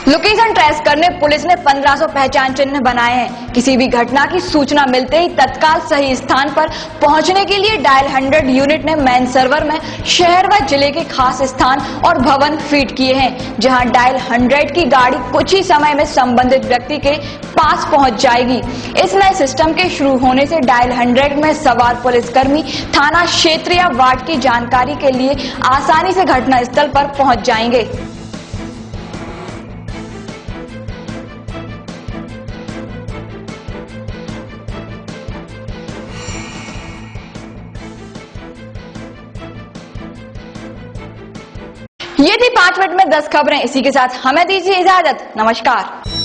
लोकेशन ट्रेस करने पुलिस ने 1500 पहचान चिन्ह बनाए हैं। किसी भी घटना की सूचना मिलते ही तत्काल सही स्थान पर पहुंचने के लिए डायल 100 यूनिट ने मेन सर्वर में शहर व जिले के खास स्थान और भवन फीड किए हैं, जहां डायल 100 की गाड़ी कुछ ही समय में संबंधित व्यक्ति के पास पहुंच जाएगी। इस नए सिस्टम के शुरू होने से डायल 100 में सवार पुलिसकर्मी थाना क्षेत्र या वार्ड की जानकारी के लिए आसानी से घटना स्थल पर पहुंच जाएंगे। ये थी 5 मिनट में 10 खबरें। इसी के साथ हमें दीजिए इजाजत। नमस्कार।